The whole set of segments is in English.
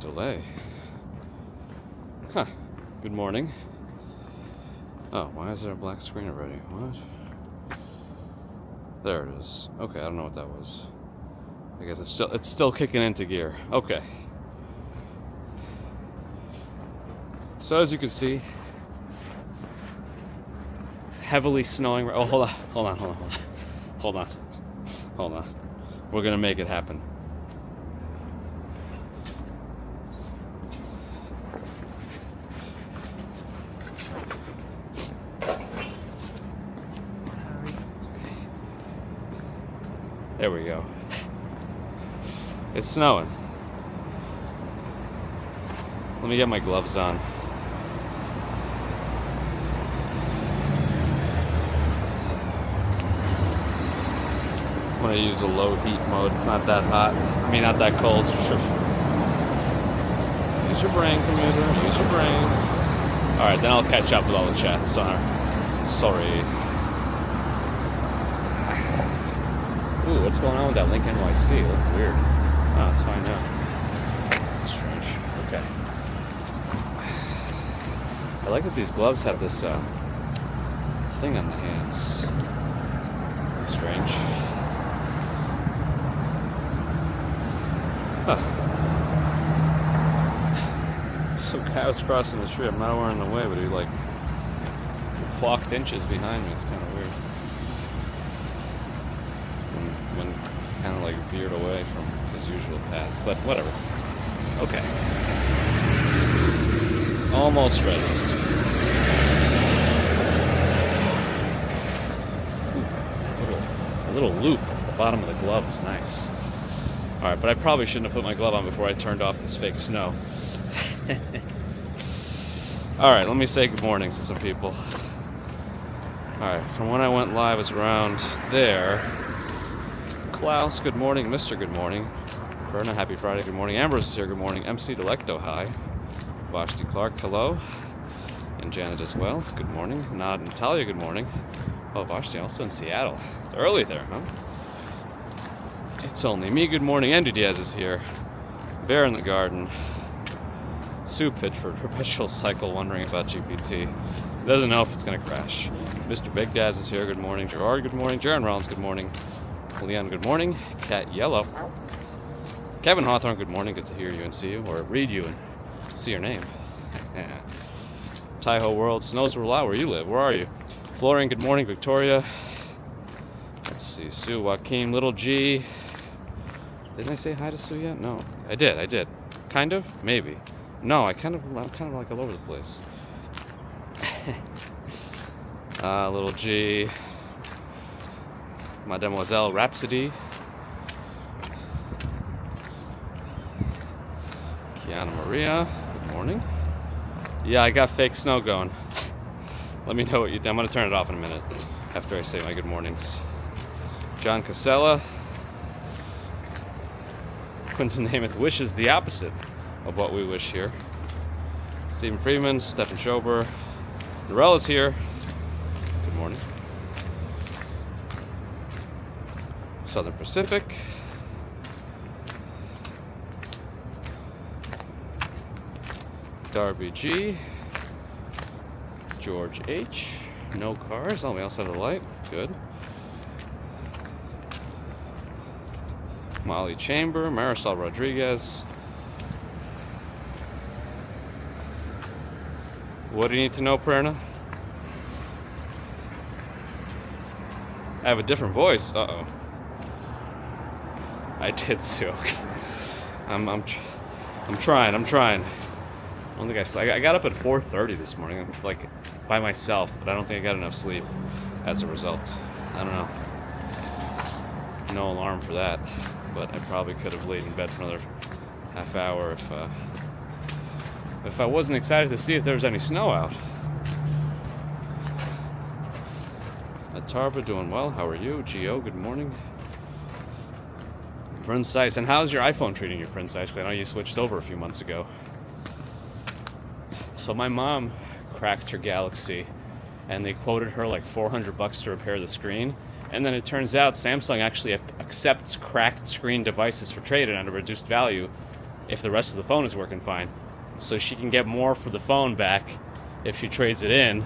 delay. Huh. Good morning. Oh, why is there a black screen already? What? There it is. Okay, I don't know what that was. I guess it's still kicking into gear. Okay. So as you can see, it's heavily snowing. Oh, hold on. We're gonna make it happen. There we go. It's snowing. Let me get my gloves on. I'm gonna use a low heat mode. It's not that hot. I mean, not that cold. Sure. Use your brain, commuter. Use your brain. Alright, then I'll catch up with all the chats. Sorry. Ooh, what's going on with that link NYC? It looked weird. Oh, it's fine now. Strange. Okay. I like that these gloves have this thing on the hands. Strange. Huh. Some cows crossing the street. I'm not wearing the way, but he like clocked inches behind me. It's kind of weird. When kind of like veered away from his usual path, but whatever. Okay. Almost ready. A little loop at the bottom of the glove is nice. Alright, but I probably shouldn't have put my glove on before I turned off this fake snow. Alright, let me say good morning to some people. Alright, from when I went live was around there. Klaus, good morning. Mr. Good morning. Verna, happy Friday, good morning. Ambrose is here, good morning. MC Delecto, hi. Vashti Clark, hello. And Janet as well, good morning. Nod and Talia, good morning. Oh, Vashti, also in Seattle. It's early there, huh? It's only me, good morning. Andy Diaz is here. Bear in the garden. Sue Pitchford, perpetual cycle, wondering about GPT. Doesn't know if it's going to crash. Mr. Big Daz is here, good morning. Gerard, good morning. Jaron Rollins, good morning. Leon, good morning. Cat Yellow. Kevin Hawthorne, good morning. Good to hear you and see you, or read you and see your name. Yeah. Taiho World, snows were loud where you live. Where are you? Florian, good morning. Victoria. Let's see. Sue, Joaquin, Little G. Didn't I say hi to Sue yet? No. I did. Kind of? Maybe. No, I'm kind of like all over the place. Little G. Mademoiselle Rhapsody. Kiana Maria, good morning. Yeah, I got fake snow going. Let me know what you think. I'm going to turn it off in a minute after I say my good mornings. John Casella. Quentin Namath wishes the opposite of what we wish here. Stephen Freeman, Stephen Schober. Narelle is here. Good morning. Southern Pacific. Darby G. George H. No cars. Oh, we also have a light. Good. Molly Chamber. Marisol Rodriguez. What do you need to know, Prerna? I have a different voice. Uh-oh. I did, Sue. I'm trying. I don't think I got up at 4:30 this morning. I'm like by myself, but I don't think I got enough sleep as a result. I don't know. No alarm for that, but I probably could have laid in bed for another half hour if I wasn't excited to see if there was any snow out. Tarva doing well. How are you? Gio, good morning. Prince Ice. And how's your iPhone treating you, Prince Ice? I know you switched over a few months ago. So my mom cracked her Galaxy, and they quoted her like $400 to repair the screen. And then it turns out Samsung actually accepts cracked screen devices for trade-in at a reduced value. if the rest of the phone is working fine. So she can get more for the phone back if she trades it in,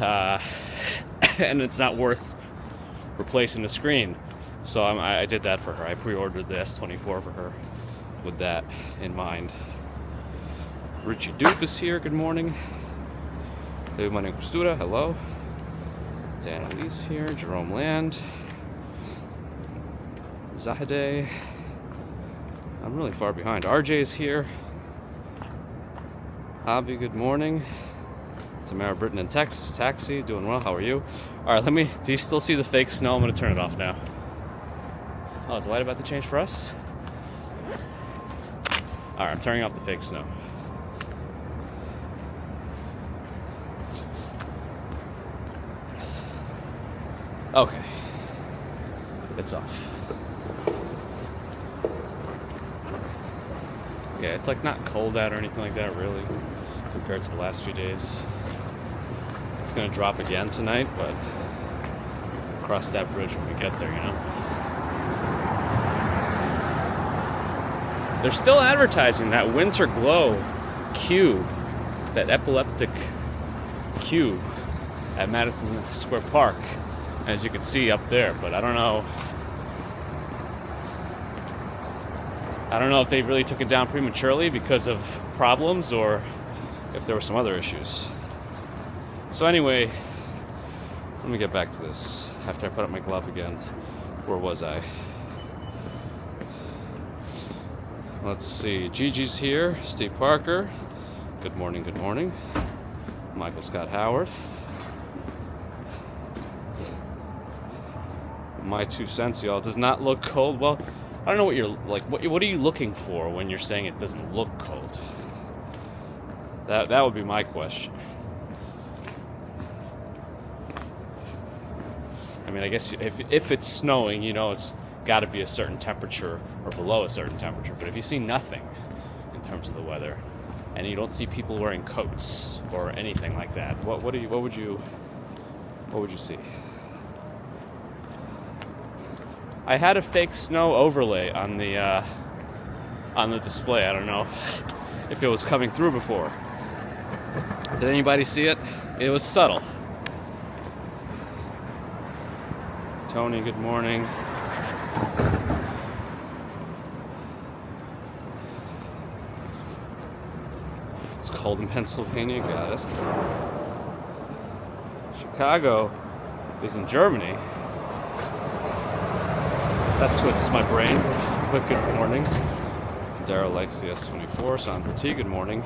and it's not worth replacing the screen. So I did that for her. I pre-ordered the S24 for her with that in mind. Richie Dupe is here. Good morning. Hey, my name is Stura. Hello. Dan Elise here. Jerome Land. Zahade. I'm really far behind. RJ's here. Abby, good morning. Tamara Britton in Texas. Taxi, doing well. How are you? Alright, do you still see the fake snow? I'm going to turn it off now. Oh, is the light about to change for us? Alright, I'm turning off the fake snow. Okay. It's off. Yeah, it's like not cold out or anything like that, really, compared to the last few days. It's going to drop again tonight, but we'll cross that bridge when we get there, you know? They're still advertising that Winter Glow cube, that epileptic cube at Madison Square Park, as you can see up there, but I don't know if they really took it down prematurely because of problems or if there were some other issues. So anyway, let me get back to this after I put up my glove again. Where was I? Let's see. Gigi's here. Steve Parker. Good morning, good morning. Michael Scott Howard. My 2 cents, y'all. Does not look cold. Well, I don't know what you're like. What are you looking for when you're saying it doesn't look cold? That would be my question. I mean, I guess if it's snowing, you know, it's got to be a certain temperature or below a certain temperature. But if you see nothing in terms of the weather, and you don't see people wearing coats or anything like that, what would you see? I had a fake snow overlay on the display. I don't know if it was coming through before. Did anybody see it? It was subtle. Tony, good morning. It's cold in Pennsylvania, got it. Chicago is in Germany. That twists my brain. But good morning. Daryl likes the S24. Sandra T, good morning.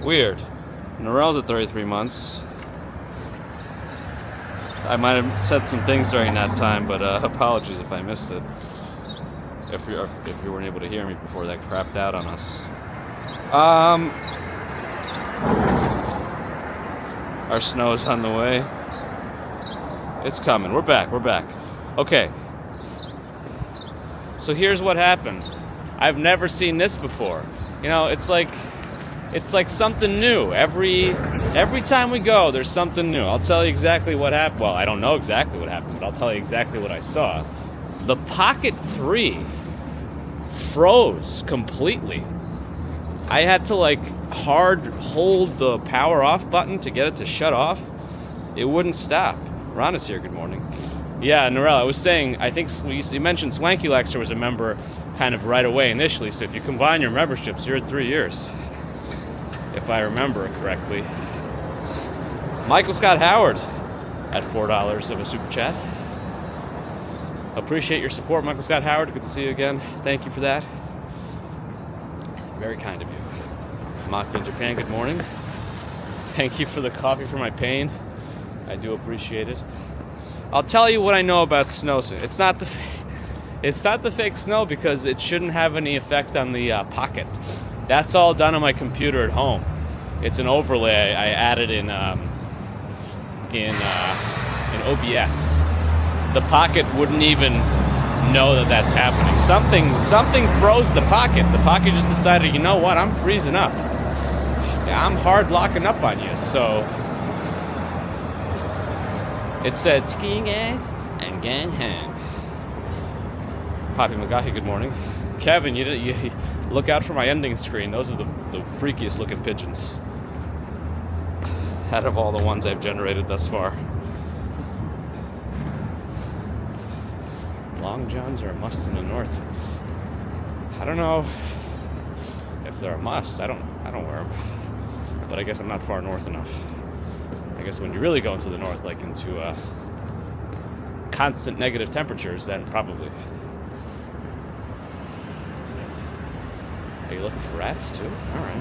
Weird. Norell's at 33 months. I might have said some things during that time, but apologies if I missed it. If you weren't able to hear me before that crapped out on us. Our snow is on the way. It's coming. We're back. Okay. So here's what happened. I've never seen this before. You know, it's like something new. Every time we go, there's something new. I'll tell you exactly what happened. Well, I don't know exactly what happened, but I'll tell you exactly what I saw. The Pocket 3 froze completely. I had to hard hold the power off button to get it to shut off. It wouldn't stop. Ron is here. Good morning. Yeah, Norell, I was saying, I think you mentioned Swanky Lexer was a member kind of right away initially, so if you combine your memberships, you're at 3 years, if I remember correctly. Michael Scott Howard at $4 of a super chat. Appreciate your support, Michael Scott Howard. Good to see you again. Thank you for that. Very kind of you. Maka in Japan, good morning. Thank you for the coffee for my pain. I do appreciate it. I'll tell you what I know about snow. It's not the fake snow because it shouldn't have any effect on the Pocket. That's all done on my computer at home. It's an overlay I added in OBS. The Pocket wouldn't even know that that's happening. Something froze the Pocket. The Pocket just decided, you know what? I'm freezing up. I'm hard locking up on you. So it said, skiing guys, I'm going home. Poppy McGaughy, good morning. Kevin, you look out for my ending screen. Those are the freakiest looking pigeons out of all the ones I've generated thus far. Long Johns are a must in the north. I don't know if they're a must. I don't wear them. But I guess I'm not far north enough. I guess when you really go into the north, like into constant negative temperatures, then probably. Are you looking for rats too? All right.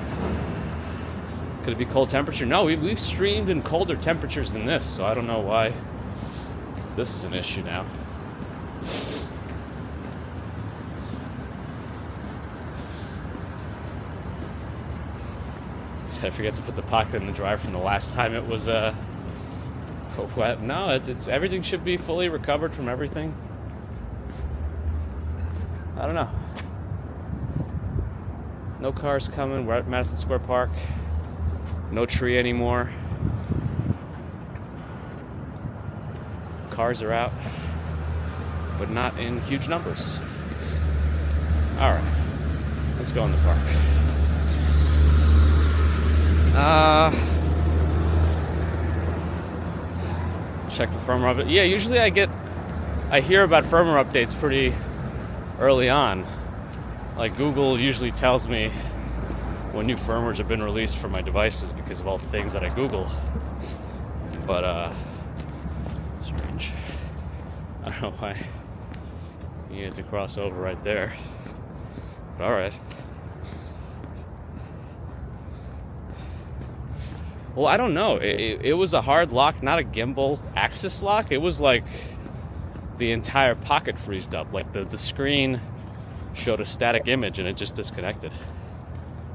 Could it be cold temperature? No, we've streamed in colder temperatures than this, so I don't know why this is an issue now. I forget to put the Pocket in the dryer from the last time it was wet. No, it's everything should be fully recovered from everything. I don't know. No cars coming. We're at Madison Square Park. No tree anymore. Cars are out, but not in huge numbers. All right, let's go in the park. Check the firmware update. Yeah, usually I hear about firmware updates pretty early on. Like Google usually tells me when new firmwares have been released for my devices because of all the things that I Google. But strange. I don't know why you needed to cross over right there. But all right. Well, I don't know. It was a hard lock, not a gimbal axis lock. It was like the entire Pocket freezed up. Like the screen showed a static image and it just disconnected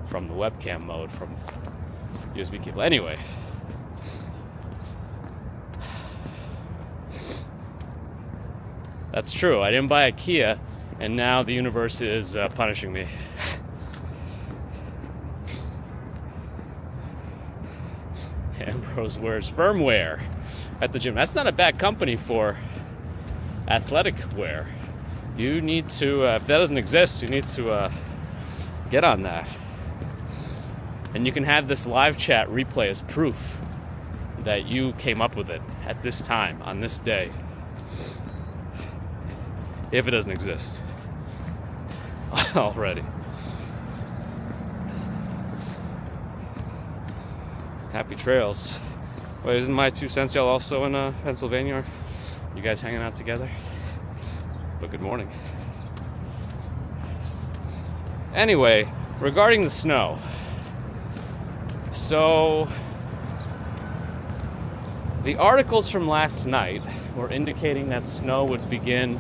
from the webcam mode from USB cable. Anyway. That's true. I didn't buy a Kia and now the universe is punishing me. Ambrose wears firmware at the gym. That's not a bad company for athletic wear. You need to, if that doesn't exist, you need to get on that. And you can have this live chat replay as proof that you came up with it at this time, on this day. If it doesn't exist already. Happy trails. Wait, isn't my 2 cents y'all also in Pennsylvania? You guys hanging out together? But good morning. Anyway, regarding the snow. So the articles from last night were indicating that snow would begin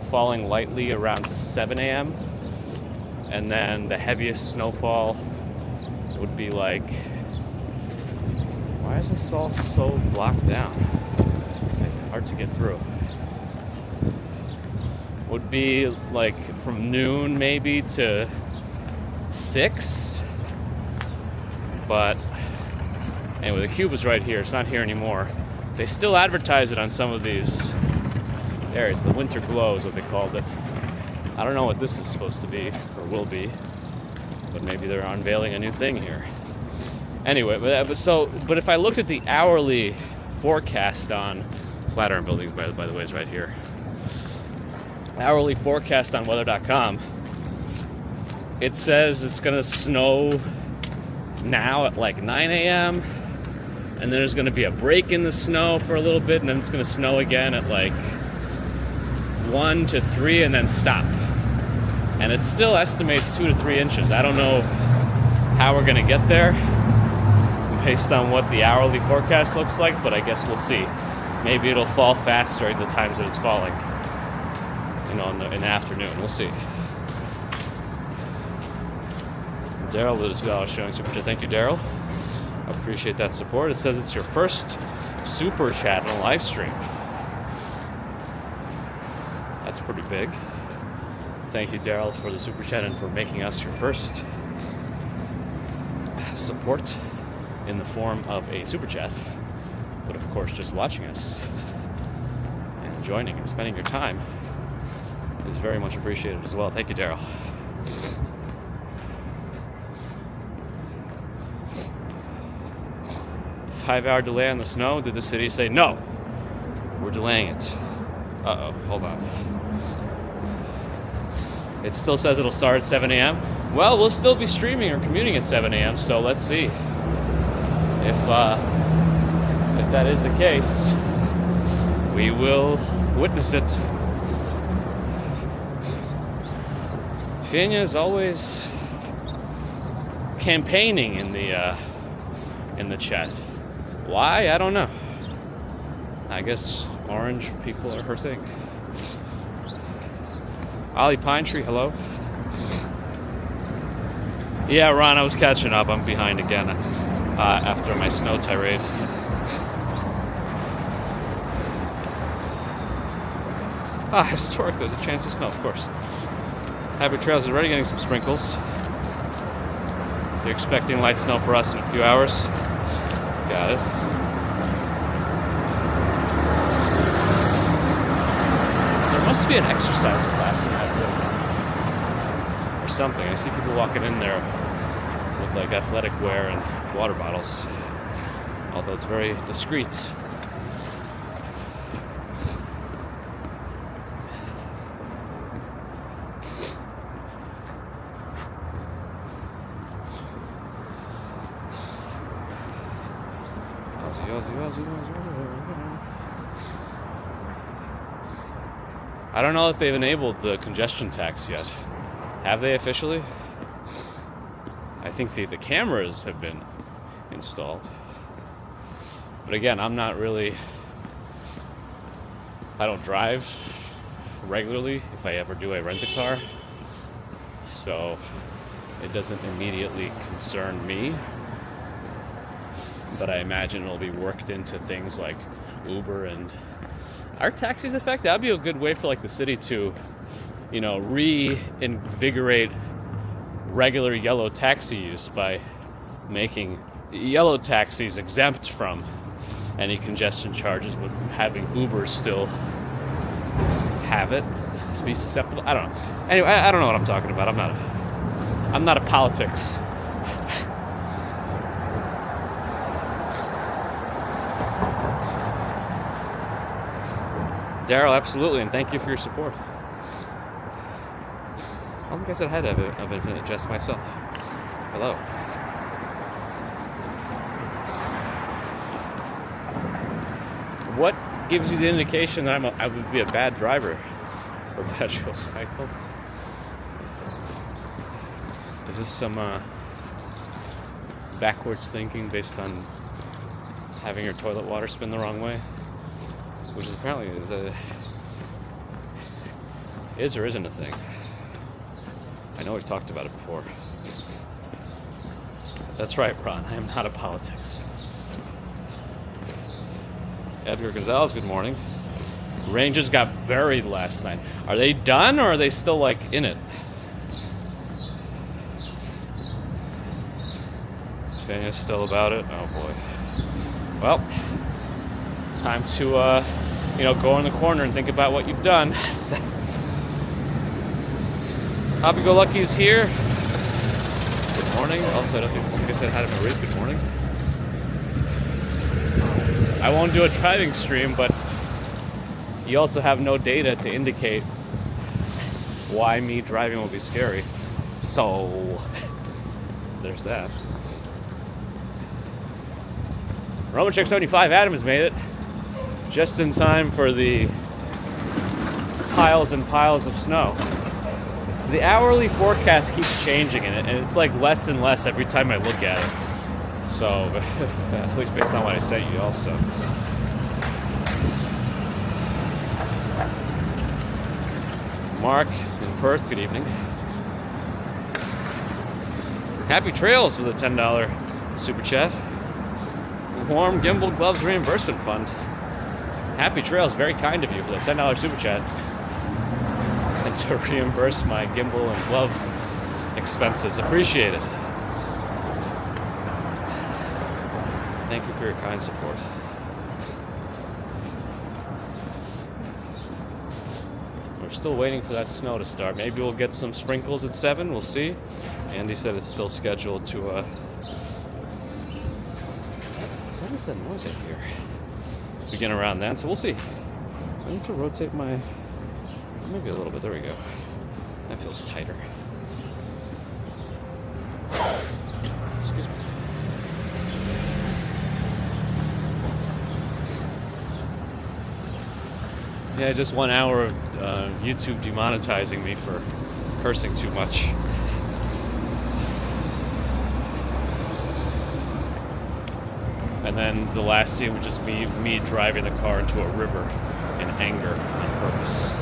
falling lightly around 7 a.m. and then the heaviest snowfall would be like, why is this all so blocked down? It's like hard to get through. Would be like from noon maybe to 6. But anyway, the cube is right here. It's not here anymore. They still advertise it on some of these areas. The winter glow is what they called it. I don't know what this is supposed to be or will be, but maybe they're unveiling a new thing here. Anyway, but if I look at the hourly forecast on Flatiron Buildings, by the way, is right here. Hourly forecast on weather.com. It says it's gonna snow now at like 9 a.m. and then there's gonna be a break in the snow for a little bit, and then it's gonna snow again at like 1 to 3 and then stop. And it still estimates 2 to 3 inches. I don't know how we're gonna get there based on what the hourly forecast looks like, but I guess we'll see. Maybe it'll fall fast during the times that it's falling. You know, in the afternoon. We'll see. Daryl with $2 showing super chat. Thank you, Daryl. I appreciate that support. It says it's your first super chat on a live stream. That's pretty big. Thank you, Daryl, for the super chat and for making us your first support in the form of a super chat. But of course, just watching us and joining and spending your time is very much appreciated as well. Thank you, Daryl. Five-hour delay on the snow. Did the city say no? We're delaying it. Uh-oh, hold on. It still says it'll start at 7 a.m. Well, we'll still be streaming or commuting at 7 a.m., so let's see if that is the case. We will witness it. Fenya is always campaigning in the chat. Why? I don't know. I guess orange people are her thing. Ollie Pine Tree, hello. Yeah, Ron, I was catching up. I'm behind again after my snow tirade. Historic, there's a chance of snow, of course. Happy Trails is already getting some sprinkles. You're expecting light snow for us in a few hours. Got it. There must be an exercise class in that building. Or something. I see people walking in there with like athletic wear and water bottles. Although it's very discreet. I don't know if they've enabled the congestion tax yet. Have they officially? I think the cameras have been installed. But again, I'm not really... I don't drive regularly. If I ever do, I rent a car. So it doesn't immediately concern me. But I imagine it'll be worked into things like Uber and... Are taxis effective? That'd be a good way for like the city to, you know, reinvigorate regular yellow taxi use by making yellow taxis exempt from any congestion charges, but having Uber still have it, be susceptible. I don't know. Anyway, I don't know what I'm talking about. I'm not a politics. Daryl, absolutely, and thank you for your support. I don't think I said hi of Infinite Jest myself. Hello. What gives you the indication that I would be a bad driver? Perpetual cycle? Is this some backwards thinking based on having your toilet water spin the wrong way, which is apparently is or isn't a thing. I know we've talked about it before. That's right, Ron. I am not a politics. Edgar Gonzalez, good morning. Rangers got buried last night. Are they done or are they still like in it? Fang is still about it. Oh boy. Well, time to go in the corner and think about what you've done. Happy-go-lucky is here. Good morning. Also, I think I said hi to Marie. Good morning. I won't do a driving stream, but you also have no data to indicate why me driving will be scary. So, there's that. Roman Check 75, Adam has made it. Just in time for the piles and piles of snow. The hourly forecast keeps changing in it, and it's like less and less every time I look at it. So, at least based on what I sent you also. Mark in Perth, good evening. Happy Trails with a $10 super chat. Warm Gimbal Gloves Reimbursement Fund. Happy Trails, very kind of you for the $10 super chat. And to reimburse my gimbal and glove expenses. Appreciate it. Thank you for your kind support. We're still waiting for that snow to start. Maybe we'll get some sprinkles at 7. We'll see. Andy said it's still scheduled to... What is that noise I hear? Begin around then, so we'll see. I need to rotate my... Maybe a little bit. There we go. That feels tighter. Excuse me. Yeah, just 1 hour of YouTube demonetizing me for cursing too much. And then the last scene was just me driving the car into a river in anger on purpose.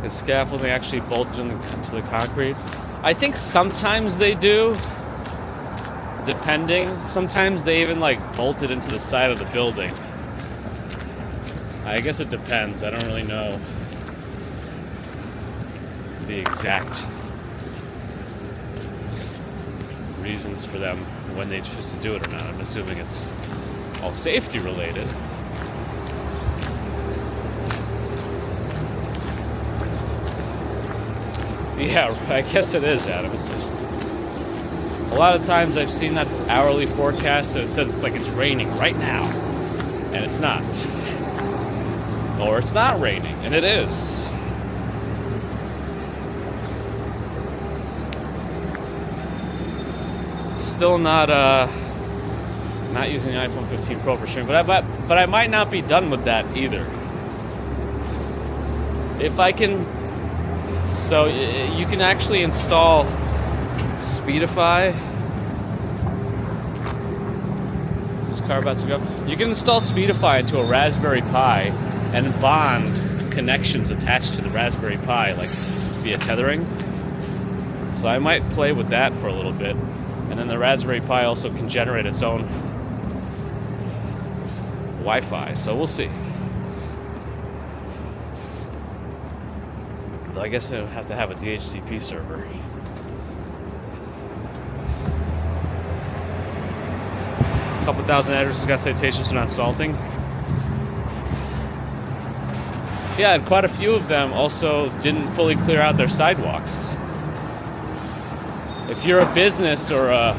Is scaffolding actually bolted into the concrete? I think sometimes they do, depending. Sometimes they even bolt it into the side of the building. I guess it depends. I don't really know the exact reasons for them when they choose to do it or not. I'm assuming it's all safety related. Yeah, I guess it is, Adam. It's just... A lot of times I've seen that hourly forecast and it says it's raining right now. And it's not. Or it's not raining, and it is. Still not using the iPhone 15 Pro for streaming, but I might not be done with that either. If I can... So you can actually install Speedify. Is this car about to go? You can install Speedify into a Raspberry Pi and bond connections attached to the Raspberry Pi, via tethering. So I might play with that for a little bit. And then the Raspberry Pi also can generate its own Wi-Fi. So we'll see. I guess I would have to have a DHCP server. A couple thousand addresses got citations for not salting. Yeah, and quite a few of them also didn't fully clear out their sidewalks. If you're a business or a...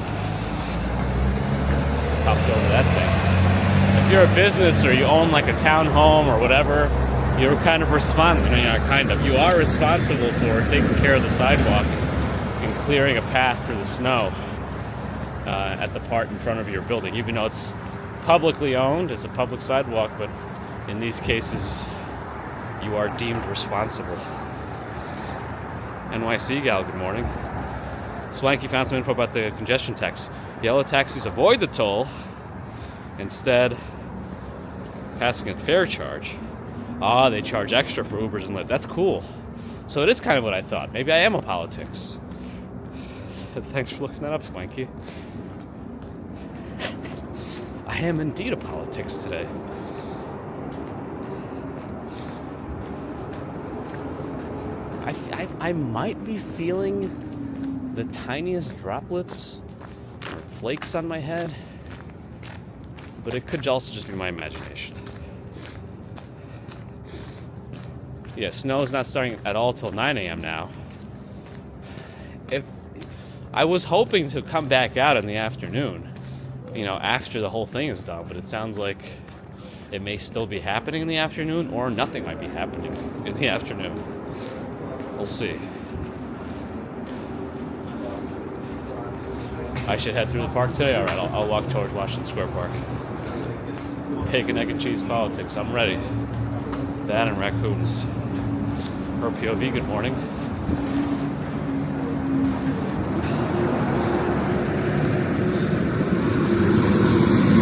Hopped over that thing. If you're a business or you own a townhome or whatever, you're kind of you are responsible for taking care of the sidewalk and clearing a path through the snow at the part in front of your building. Even though it's publicly owned, it's a public sidewalk, but in these cases, you are deemed responsible. NYC gal, good morning. Swanky found some info about the congestion tax. Yellow taxis avoid the toll, instead passing a fare charge. They charge extra for Ubers and Lyft. That's cool. So it is kind of what I thought. Maybe I am a politics. Thanks for looking that up, Swanky. I am indeed a politics today. I might be feeling the tiniest droplets or flakes on my head, but it could also just be my imagination. Yeah, snow is not starting at all till 9 a.m. now. I was hoping to come back out in the afternoon, after the whole thing is done, but it sounds like it may still be happening in the afternoon, or nothing might be happening in the afternoon. We'll see. I should head through the park today? Alright, I'll walk towards Washington Square Park. Bacon, egg, and cheese politics. I'm ready. That and raccoons. Her POV, good morning.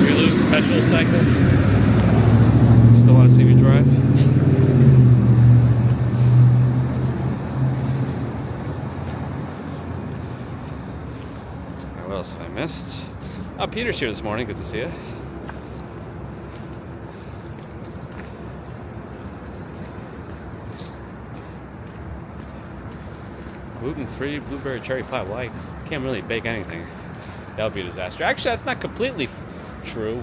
You lose the petrol cycle? Still want to see me drive? Alright, what else have I missed? Peter's here this morning. Good to see you. Gluten-free blueberry cherry pie. Well, I can't really bake anything. That would be a disaster. Actually, that's not completely true.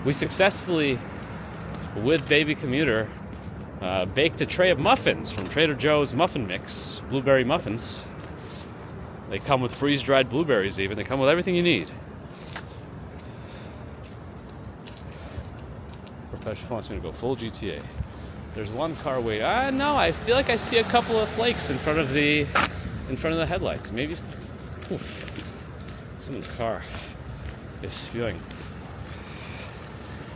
We successfully, with Baby Commuter, baked a tray of muffins from Trader Joe's Muffin Mix, blueberry muffins. They come with freeze-dried blueberries even. They come with everything you need. Professional wants me to go full GTA. There's one car waiting. No, I feel like I see a couple of flakes in front of the headlights. Maybe someone's car is spewing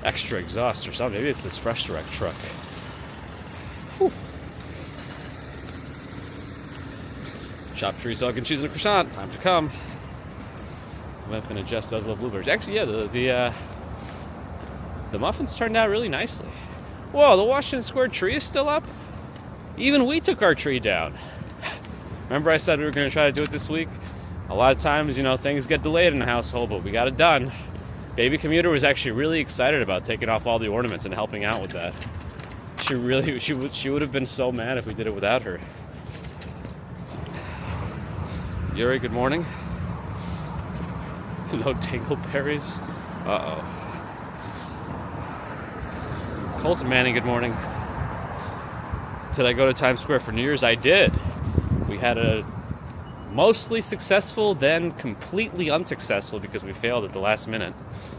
extra exhaust or something. Maybe it's this Fresh Direct truck. Whew. Chopped trees, egg, and cheese, and a croissant. Time to come. Muffin and Jess does love blueberries. Actually, yeah, the muffins turned out really nicely. Whoa, the Washington Square tree is still up? Even we took our tree down. Remember I said we were going to try to do it this week? A lot of times, things get delayed in the household, but we got it done. Baby Commuter was actually really excited about taking off all the ornaments and helping out with that. She would have been so mad if we did it without her. Yuri, good morning. No dingleberries? Uh-oh. Colton Manning, good morning. Did I go to Times Square for New Year's? I did. We had a mostly successful, then completely unsuccessful because we failed at the last minute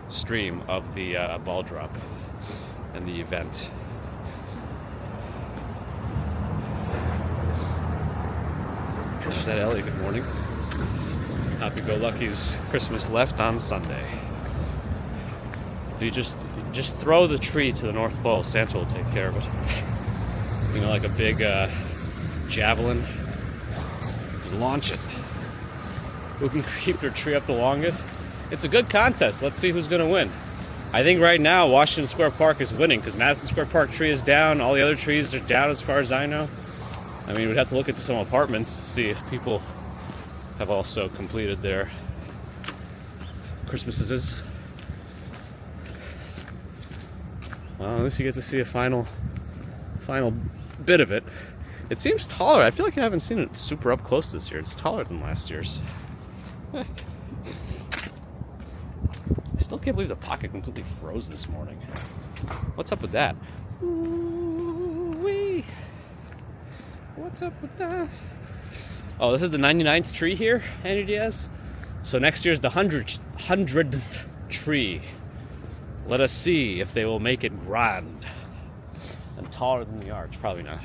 stream of the ball drop and the event. Shed Ellie, good morning. Happy-go-lucky's Christmas left on Sunday. Do you just throw the tree to the North Pole? Santa will take care of it. Like a big javelin. Just launch it. Who can keep their tree up the longest? It's a good contest. Let's see who's going to win. I think right now Washington Square Park is winning because Madison Square Park tree is down. All the other trees are down as far as I know. I mean, we'd have to look into some apartments to see if people have also completed their Christmases. Well, at least you get to see a final bit of it. It seems taller. I feel like I haven't seen it super up close this year. It's taller than last year's. I still can't believe the pocket completely froze this morning. What's up with that? Ooh-wee. What's up with that? Oh, this is the 99th tree here, Andy Diaz. So next year's the 100th tree. Let us see if they will make it grand. And taller than the arch. Probably not.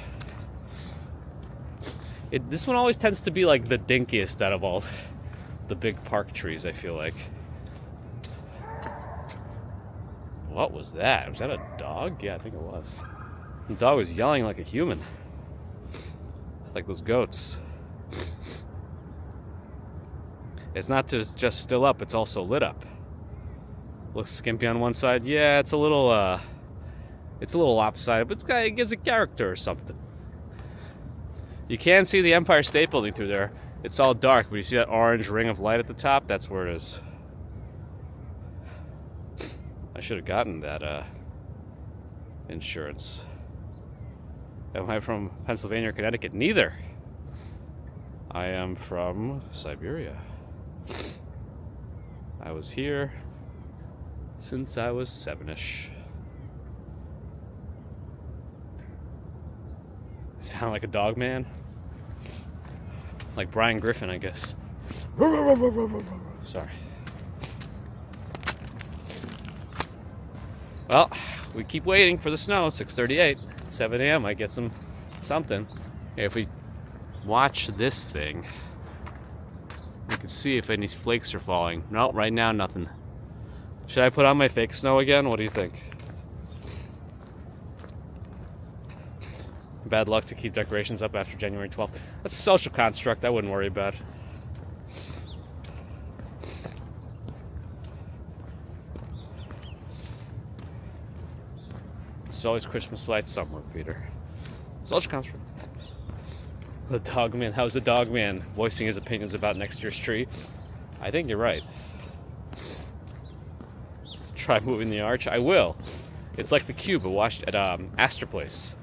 This one always tends to be like the dinkiest out of all the big park trees, I feel like. What was that? Was that a dog? Yeah, I think it was. The dog was yelling like a human. Like those goats. It's not just still up, it's also lit up. Looks skimpy on one side. Yeah, it's a little lopsided, but it gives it character or something. You can see the Empire State Building through there. It's all dark, but you see that orange ring of light at the top? That's where it is. I should have gotten that insurance. Am I from Pennsylvania or Connecticut? Neither. I am from Siberia. I was here since I was 7-ish. Sound like a dog man? Like Brian Griffin, I guess. Sorry. Well, we keep waiting for the snow. 6:38, 7 a.m. I get something. If we watch this thing, we can see if any flakes are falling. No, right now nothing. Should I put on my fake snow again? What do you think? Bad luck to keep decorations up after January 12th. That's a social construct. I wouldn't worry about. It's always Christmas lights somewhere, Peter. Social construct. The dog man. How's the dog man voicing his opinions about next year's tree? I think you're right. Try moving the arch. I will. It's like the cube at Astor Place.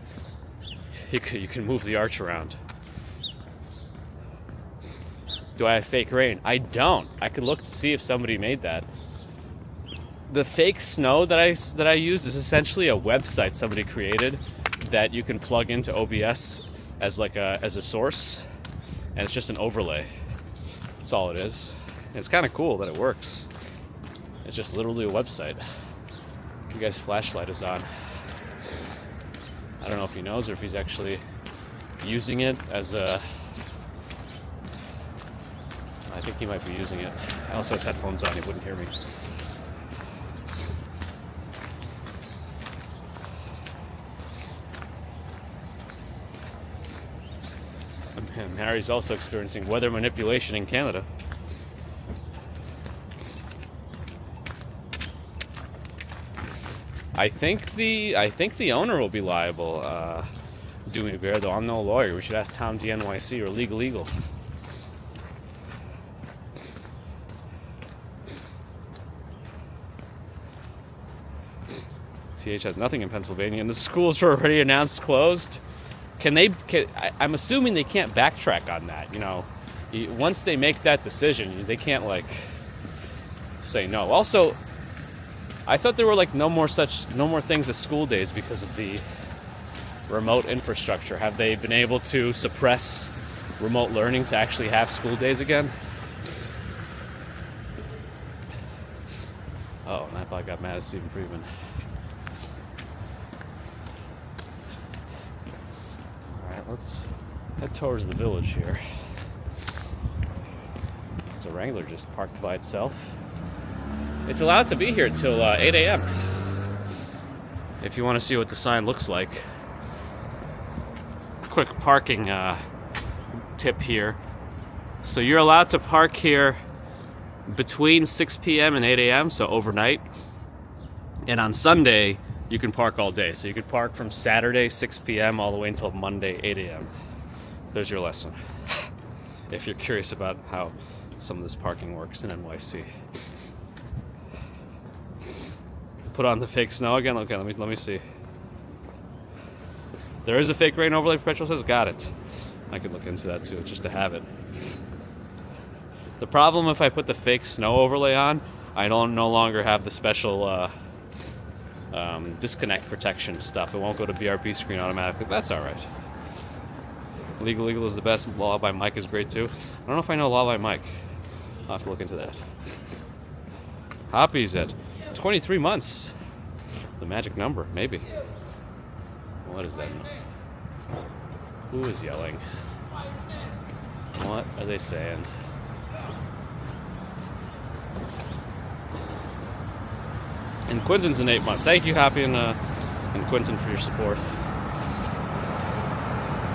You can move the arch around. Do I have fake rain? I don't. I could look to see if somebody made that. The fake snow that I use is essentially a website somebody created that you can plug into OBS as a source, and it's just an overlay. That's all it is. And it's kind of cool that it works. It's just literally a website. You guys' flashlight is on. I don't know if he knows or if he's actually using it as a... I think he might be using it. I also has headphones on, he wouldn't hear me. And Harry's also experiencing weather manipulation in Canada. I think the owner will be liable. Do me a bear, though. I'm no lawyer. We should ask Tom D NYC or Legal Eagle. TH has nothing in Pennsylvania, and the schools are already announced closed. I'm assuming they can't backtrack on that. You know, once they make that decision, they can't say no. Also, I thought there were no more things as school days because of the remote infrastructure. Have they been able to suppress remote learning to actually have school days again? Oh, and I thought I got mad at Stephen Friedman. Alright, let's head towards the village here. There's a Wrangler just parked by itself. It's allowed to be here till 8 a.m. if you want to see what the sign looks like. Quick parking tip here. So you're allowed to park here between 6 p.m. and 8 a.m., so overnight. And on Sunday, you can park all day. So you could park from Saturday, 6 p.m. all the way until Monday, 8 a.m. There's your lesson. If you're curious about how some of this parking works in NYC. Put on the fake snow again. Okay, let me see. There is a fake rain overlay. Perpetual says, got it. I could look into that too, just to have it. The problem if I put the fake snow overlay on, I don't no longer have the special disconnect protection stuff. It won't go to BRB screen automatically. That's all right. Legal Eagle is the best. Lullaby Mike is great too. I don't know if I know Lullaby Mike. I'll have to look into that. Hoppy's at 23 months. The magic number, maybe. What is that? Who is yelling? What are they saying? And Quinton's in 8 months. Thank you, Happy and Quinton, for your support.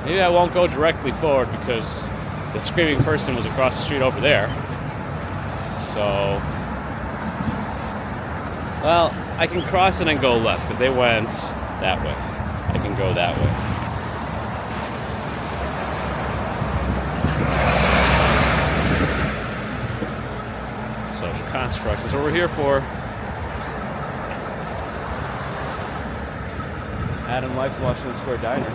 Maybe I won't go directly forward because the screaming person was across the street over there. So, well, I can cross and then go left because they went that way. I can go that way. Social constructs. That's what we're here for. Adam likes Washington Square Diner.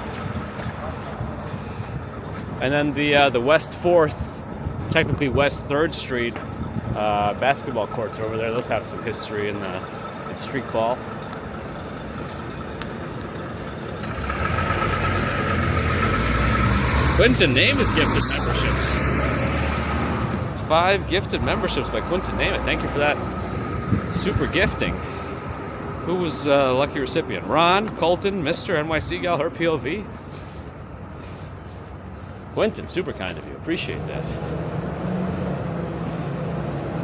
And then the West 4th, technically West 3rd Street basketball courts are over there. Those have some history in street ball. Quinton Namath gifted memberships. 5 gifted memberships by Quinton Namath. Thank you for that super gifting. Who was the lucky recipient? Ron, Colton, Mr. NYC gal, her POV. Quentin, super kind of you. Appreciate that.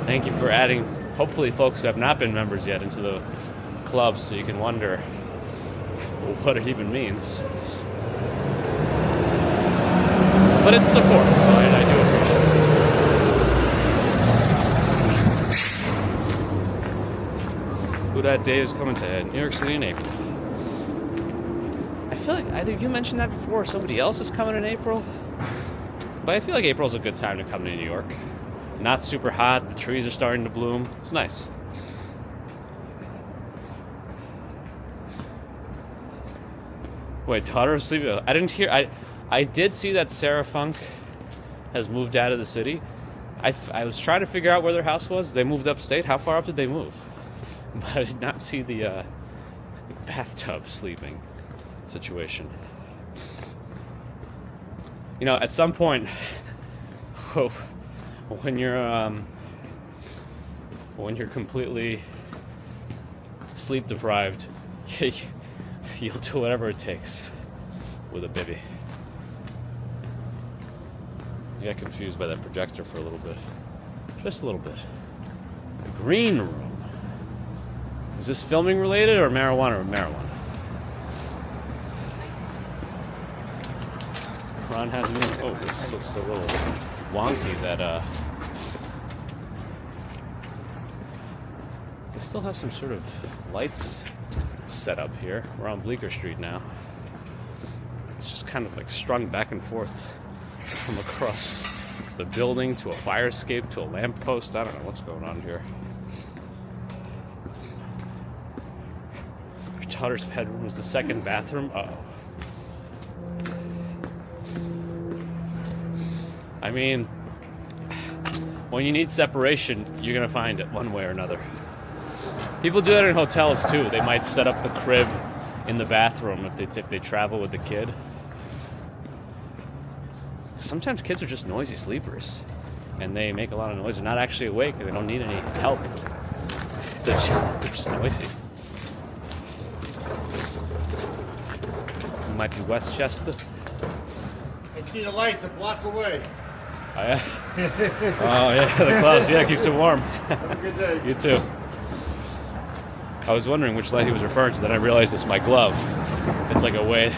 Thank you for adding, hopefully, folks who have not been members yet into the club, so you can wonder what it even means. But it's support, so I do appreciate it. Who that day is coming to New York City in April. I feel like either you mentioned that before or somebody else is coming in April. But I feel like April's a good time to come to New York. Not super hot, the trees are starting to bloom. It's nice. Wait, daughter of sleep. I didn't hear. I did see that Sarah Funk has moved out of the city. I was trying to figure out where their house was. They moved upstate. How far up did they move? But I did not see the bathtub sleeping situation. You know, at some point, when you're completely sleep deprived, you'll do whatever it takes with a bibby. I got confused by that projector for a little bit, just a little bit. The green room. Is this filming related or marijuana? Marijuana. Ron has me. Oh, this looks a little wonky. That they still have some sort of lights set up here. We're on Bleecker Street now. It's just kind of like strung back and forth from across the building to a fire escape to a lamppost. I don't know what's going on here. Your daughter's bedroom was the second bathroom. Uh-oh. I mean, when you need separation, you're going to find it one way or another. People do that in hotels too. They might set up the crib in the bathroom if they travel with the kid. Sometimes kids are just noisy sleepers, and they make a lot of noise. They're not actually awake, and they don't need any help. They're just noisy. It might be Westchester. I see the lights a block away. Oh yeah? Oh yeah, the clouds. Yeah, keeps it warm. Have a good day. You too. I was wondering which light he was referring to, then I realized it's my glove. It's like a way,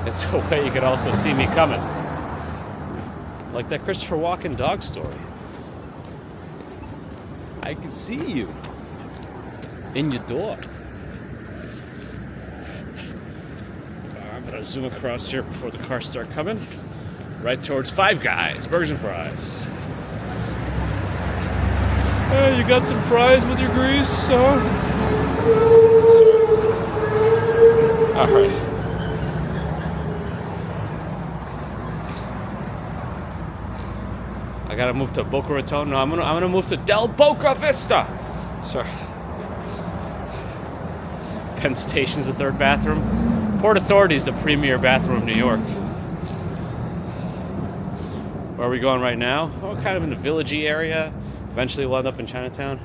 it's a way you could also see me coming. Like that Christopher Walken dog story. I can see you in your door. I'm gonna zoom across here before the cars start coming. Right towards Five Guys, burgers and fries. Hey, you got some fries with your grease, huh? All right. I gotta move to Boca Raton. No, I'm gonna move to Del Boca Vista. Sorry. Penn Station's the third bathroom. Port Authority's the premier bathroom in New York. Where are we going right now? Oh, kind of in the villagey area. Eventually we'll end up in Chinatown.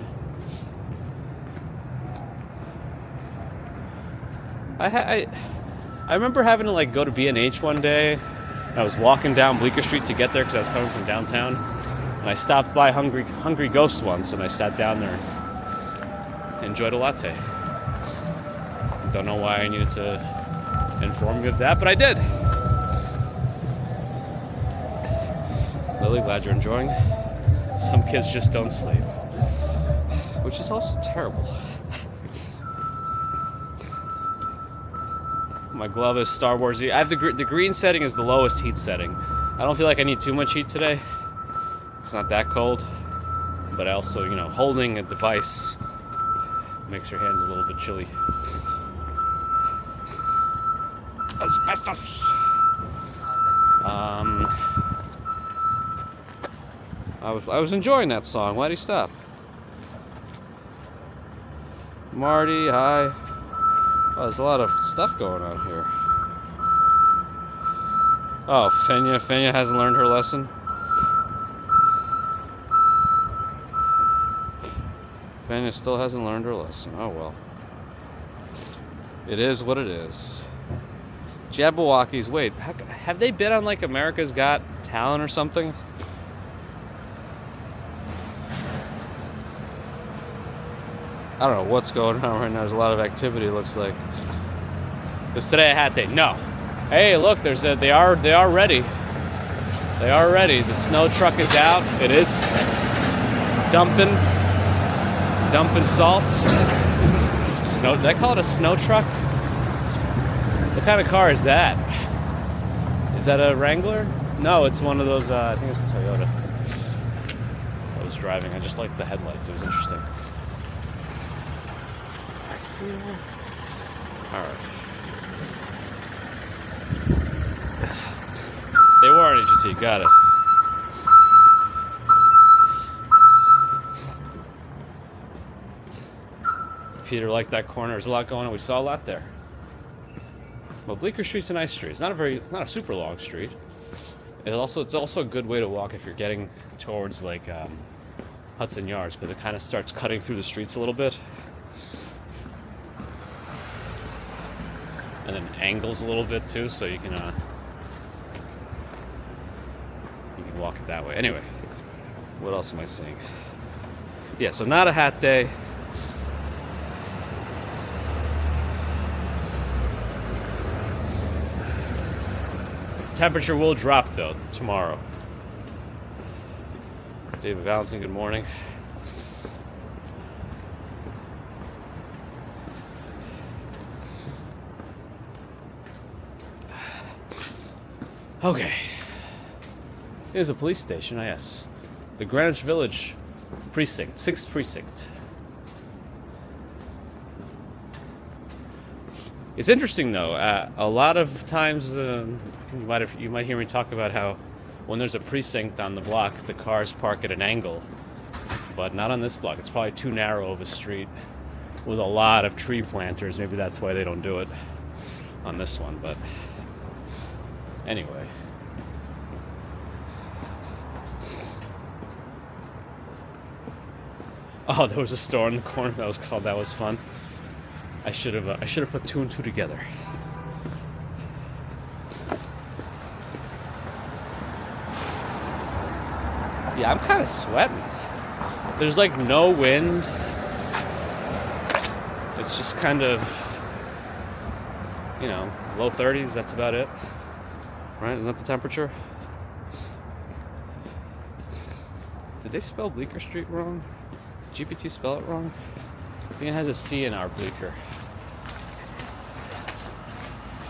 I remember having to like go to B&H one day. And I was walking down Bleecker Street to get there because I was coming from downtown. And I stopped by Hungry Ghost once, and I sat down there and enjoyed a latte. Don't know why I needed to inform you of that, but I did. Lily, glad you're enjoying. Some kids just don't sleep, which is also terrible. My glove is Star Wars-y. I have the green setting is the lowest heat setting. I don't feel like I need too much heat today. It's not that cold, but I also, holding a device makes your hands a little bit chilly. Asbestos. I was enjoying that song. Why'd he stop? Marty, hi. Oh, there's a lot of stuff going on here. Oh, Fenya hasn't learned her lesson. Fenya still hasn't learned her lesson. Oh well. It is what it is. Jabberwockies, wait, have they been on like America's Got Talent or something? I don't know what's going on right now. There's a lot of activity, it looks like. Because today I had to. No. Hey, look, they are ready. They are ready. The snow truck is out. It is dumping salt. Snow. Did I call it a snow truck? What kind of car is that? Is that a Wrangler? No, it's one of those. I think it's a Toyota. I was driving. I just liked the headlights. It was interesting. Alright. They were on HT, got it. Peter liked that corner. There's a lot going on. We saw a lot there. Well, Bleecker Street's a nice street. It's not a super long street. It's also a good way to walk if you're getting towards like Hudson Yards, because it kind of starts cutting through the streets a little bit. And then angles a little bit too, so you can walk it that way. Anyway, what else am I seeing? Yeah, so not a hat day. Temperature will drop though tomorrow. David Valentin, good morning. Okay. Here's a police station, yes. The Greenwich Village precinct, 6th precinct. It's interesting though. A lot of times, you might hear me talk about how when there's a precinct on the block, the cars park at an angle, but not on this block. It's probably too narrow of a street with a lot of tree planters. Maybe that's why they don't do it on this one. But anyway. Oh, there was a store in the corner that was fun. I should have put two and two together. Yeah, I'm kind of sweating. There's like no wind. It's just kind of, low 30s. That's about it. Right? Isn't that the temperature? Did they spell Bleecker Street wrong? Did GPT spell it wrong? I think it has a C in our Bleecker.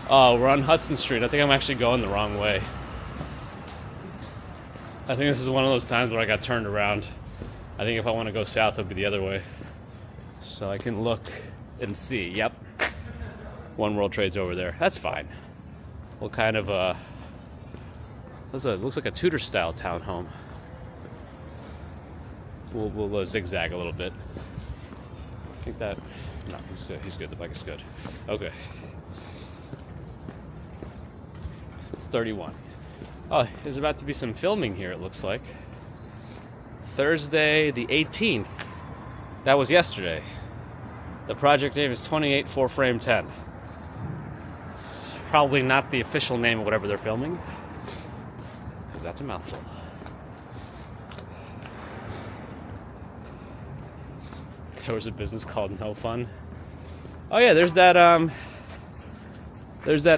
Oh, we're on Hudson Street. I think I'm actually going the wrong way. I think this is one of those times where I got turned around. I think if I want to go south, it'll be the other way. So I can look and see. Yep. One World Trade's over there. That's fine. What kind of, looks like a Tudor-style townhome. We'll zigzag a little bit. I think that... No, he's good. The bike is good. Okay. It's 31. Oh, there's about to be some filming here, it looks like. Thursday the 18th. That was yesterday. The project name is 28 4 Frame 10. Probably not the official name of whatever they're filming, because that's a mouthful. There was a business called No Fun. Oh yeah, there's that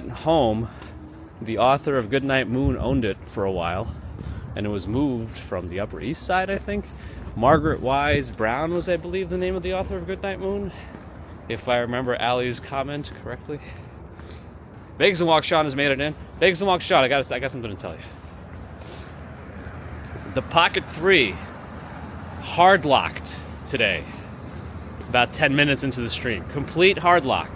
home. The author of Goodnight Moon owned it for a while, and it was moved from the Upper East Side, I think. Margaret Wise Brown was, I believe, the name of the author of Goodnight Moon, if I remember Allie's comment correctly. Bakes and Walk Sean has made it in. Bakes and Walk Sean, I got something to tell you. The Pocket 3 hard locked today. About 10 minutes into the stream. Complete hard lock.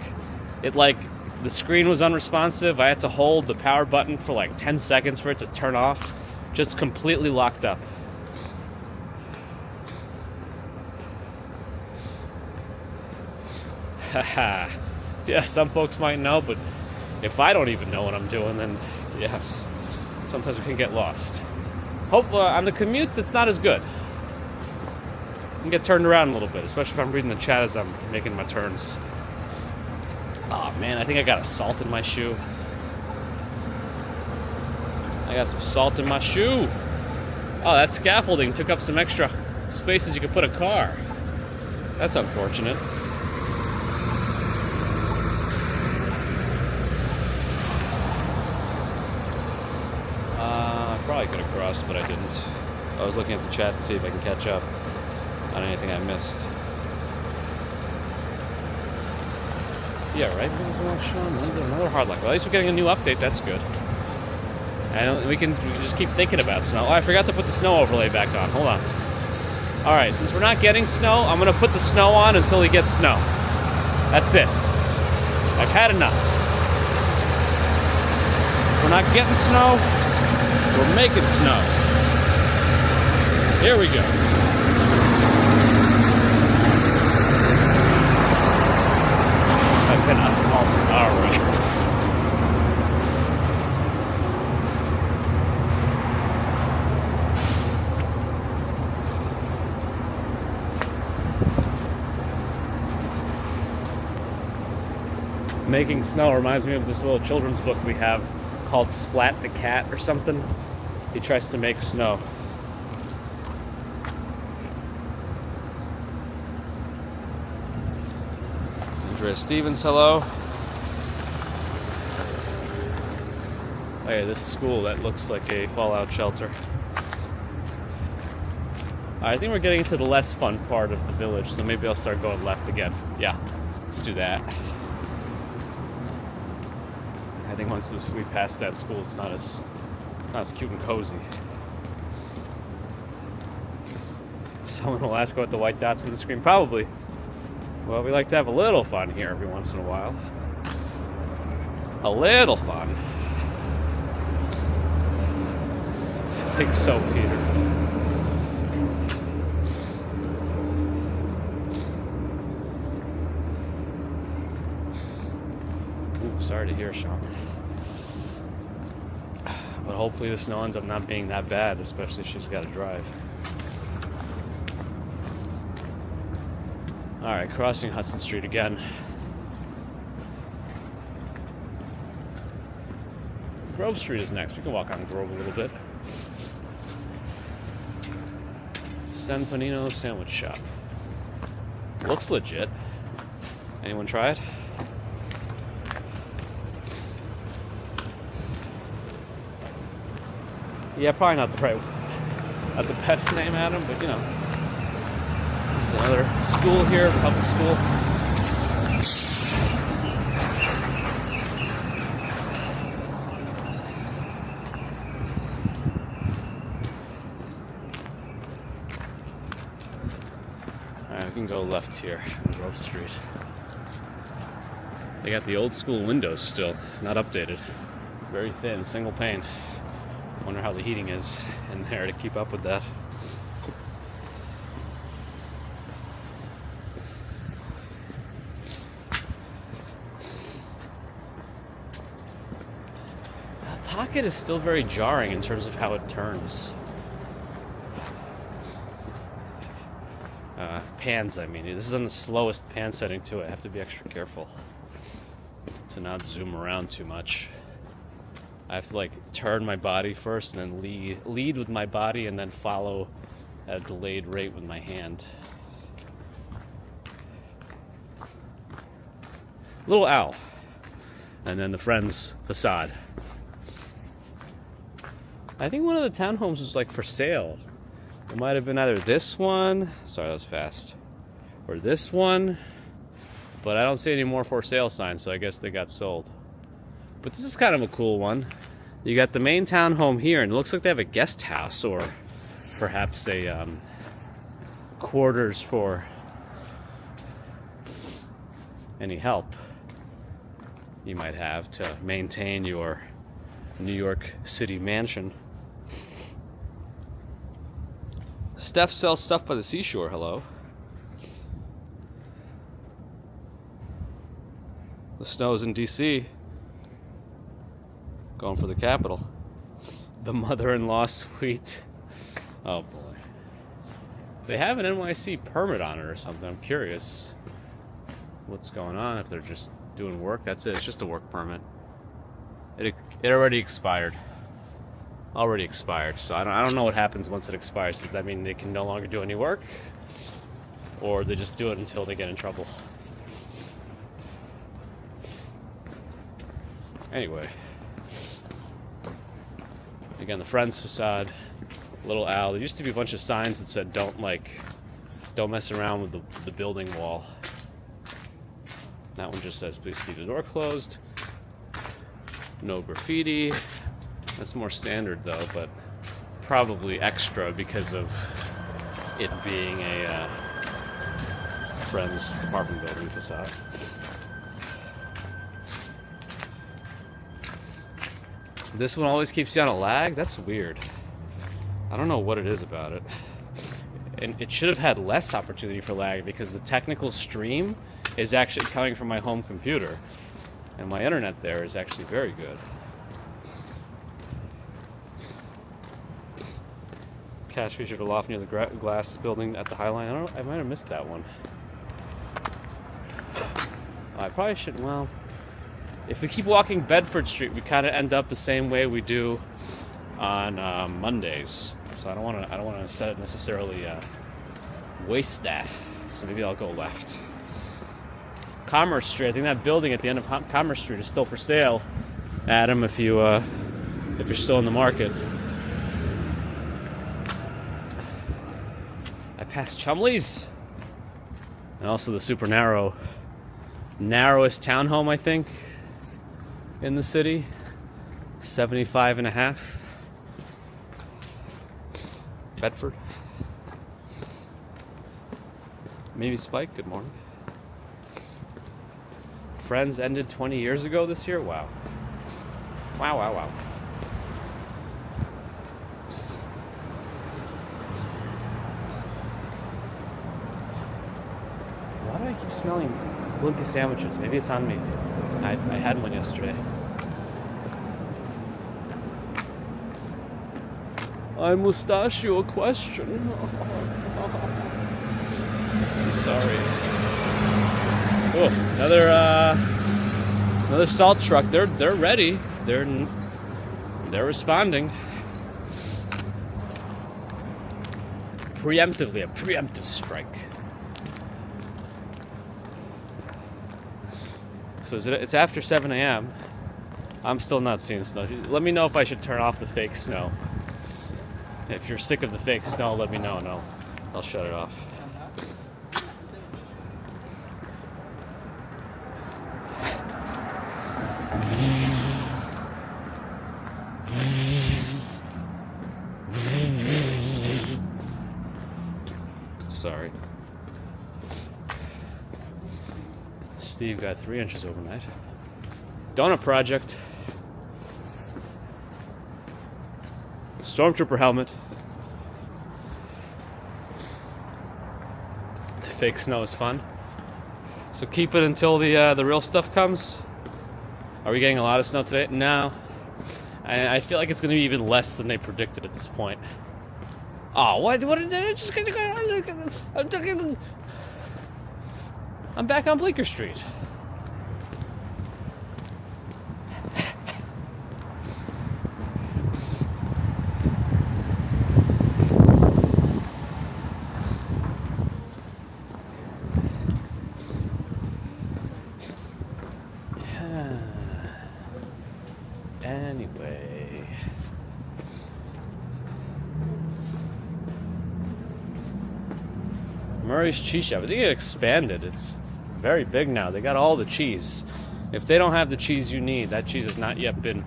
The screen was unresponsive. I had to hold the power button for like 10 seconds for it to turn off. Just completely locked up. Haha. Yeah, some folks might know, but if I don't even know what I'm doing, then yes, sometimes we can get lost. On the commutes, it's not as good. I can get turned around a little bit, especially if I'm reading the chat as I'm making my turns. Oh man, I think I got a salt in my shoe. I got some salt in my shoe. Oh, that scaffolding took up some extra spaces you could put a car. That's unfortunate. I probably could have crossed, but I didn't. I was looking at the chat to see if I can catch up on anything I missed. Yeah, right? Another hard lock. Well, at least we're getting a new update. That's good. And we can just keep thinking about snow. Oh, I forgot to put the snow overlay back on. Hold on. All right, since we're not getting snow, I'm going to put the snow on until we get snow. That's it. I've had enough. We're not getting snow. We're making snow. Here we go. I've been assaulted. All right. Making snow reminds me of this little children's book we have called Splat the Cat or something. He tries to make snow. Andrea Stevens, hello. Oh yeah, this school, that looks like a fallout shelter. I think we're getting into the less fun part of the village, so maybe I'll start going left again. Yeah, let's do that. I think once we pass that school, it's not as cute and cozy. Someone will ask about the white dots on the screen. Probably. Well, we like to have a little fun here every once in a while. A little fun. I think so, Peter. Ooh, sorry to hear, Sean. But hopefully the snow ends up not being that bad, especially if she's got to drive. Alright, crossing Hudson Street again. Grove Street is next. We can walk on Grove a little bit. San Panino Sandwich Shop. Looks legit. Anyone try it? Yeah, probably not the best name, Adam, but you know. There's another school here, public school. Alright, we can go left here on Grove Street. They got the old school windows still, not updated. Very thin, single pane. Wonder how the heating is in there to keep up with that. Pocket is still very jarring in terms of how it turns. Pans, I mean. This is on the slowest pan setting too. I have to be extra careful to not zoom around too much. I have to like turn my body first and then lead with my body and then follow at a delayed rate with my hand. Little owl. And then the Friends facade. I think one of the townhomes was like for sale. It might have been either this one, sorry that was fast, or this one, but I don't see any more for sale signs, so I guess they got sold. But this is kind of a cool one. You got the main townhome here, and it looks like they have a guest house or perhaps a quarters for any help you might have to maintain your New York City mansion. Steph sells stuff by the seashore, hello. The snow's in DC. Going for the capital. The mother-in-law suite. Oh boy. They have an NYC permit on it or something. I'm curious what's going on, if they're just doing work. That's it, it's just a work permit. It already expired. Already expired, so I don't know what happens once it expires. Does that mean they can no longer do any work? Or they just do it until they get in trouble? Anyway. Again, the Friends facade, little owl. There used to be a bunch of signs that said don't mess around with the building wall. That one just says please keep the door closed. No graffiti. That's more standard though, but probably extra because of it being a Friends apartment building facade. This one always keeps you on a lag? That's weird. I don't know what it is about it. And it should have had less opportunity for lag because the technical stream is actually coming from my home computer. And my internet there is actually very good. Cash featured a loft near the glass building at the High Line. I might have missed that one. I probably shouldn't, well... If we keep walking Bedford Street, we kind of end up the same way we do on Mondays. So I don't want to necessarily waste that. So maybe I'll go left. Commerce Street. I think that building at the end of Commerce Street is still for sale. Adam, if you're still in the market. I passed Chumley's, and also the super narrowest townhome, I think, in the city, 75.5. Bedford. Maybe Spike, good morning. Friends ended 20 years ago this year? Wow. Wow. Why do I keep smelling Blimpie sandwiches? Maybe it's on me. I had one yesterday. I must you a question. I'm sorry. Oh, another salt truck. They're ready. They're responding. Preemptively, a preemptive strike. So it's after 7 a.m. I'm still not seeing snow. Let me know if I should turn off the fake snow. If you're sick of the fake snow, let me know and I'll shut it off. Sorry. Steve got 3 inches overnight. Donut project. Stormtrooper helmet. The fake snow is fun. So keep it until the real stuff comes. Are we getting a lot of snow today? No. I feel like it's going to be even less than they predicted at this point. Oh, what did they just... I'm back on Bleecker Street. Monday. Murray's Cheese Shop. I think it expanded. It's very big now. They got all the cheese. If they don't have the cheese you need, that cheese has not yet been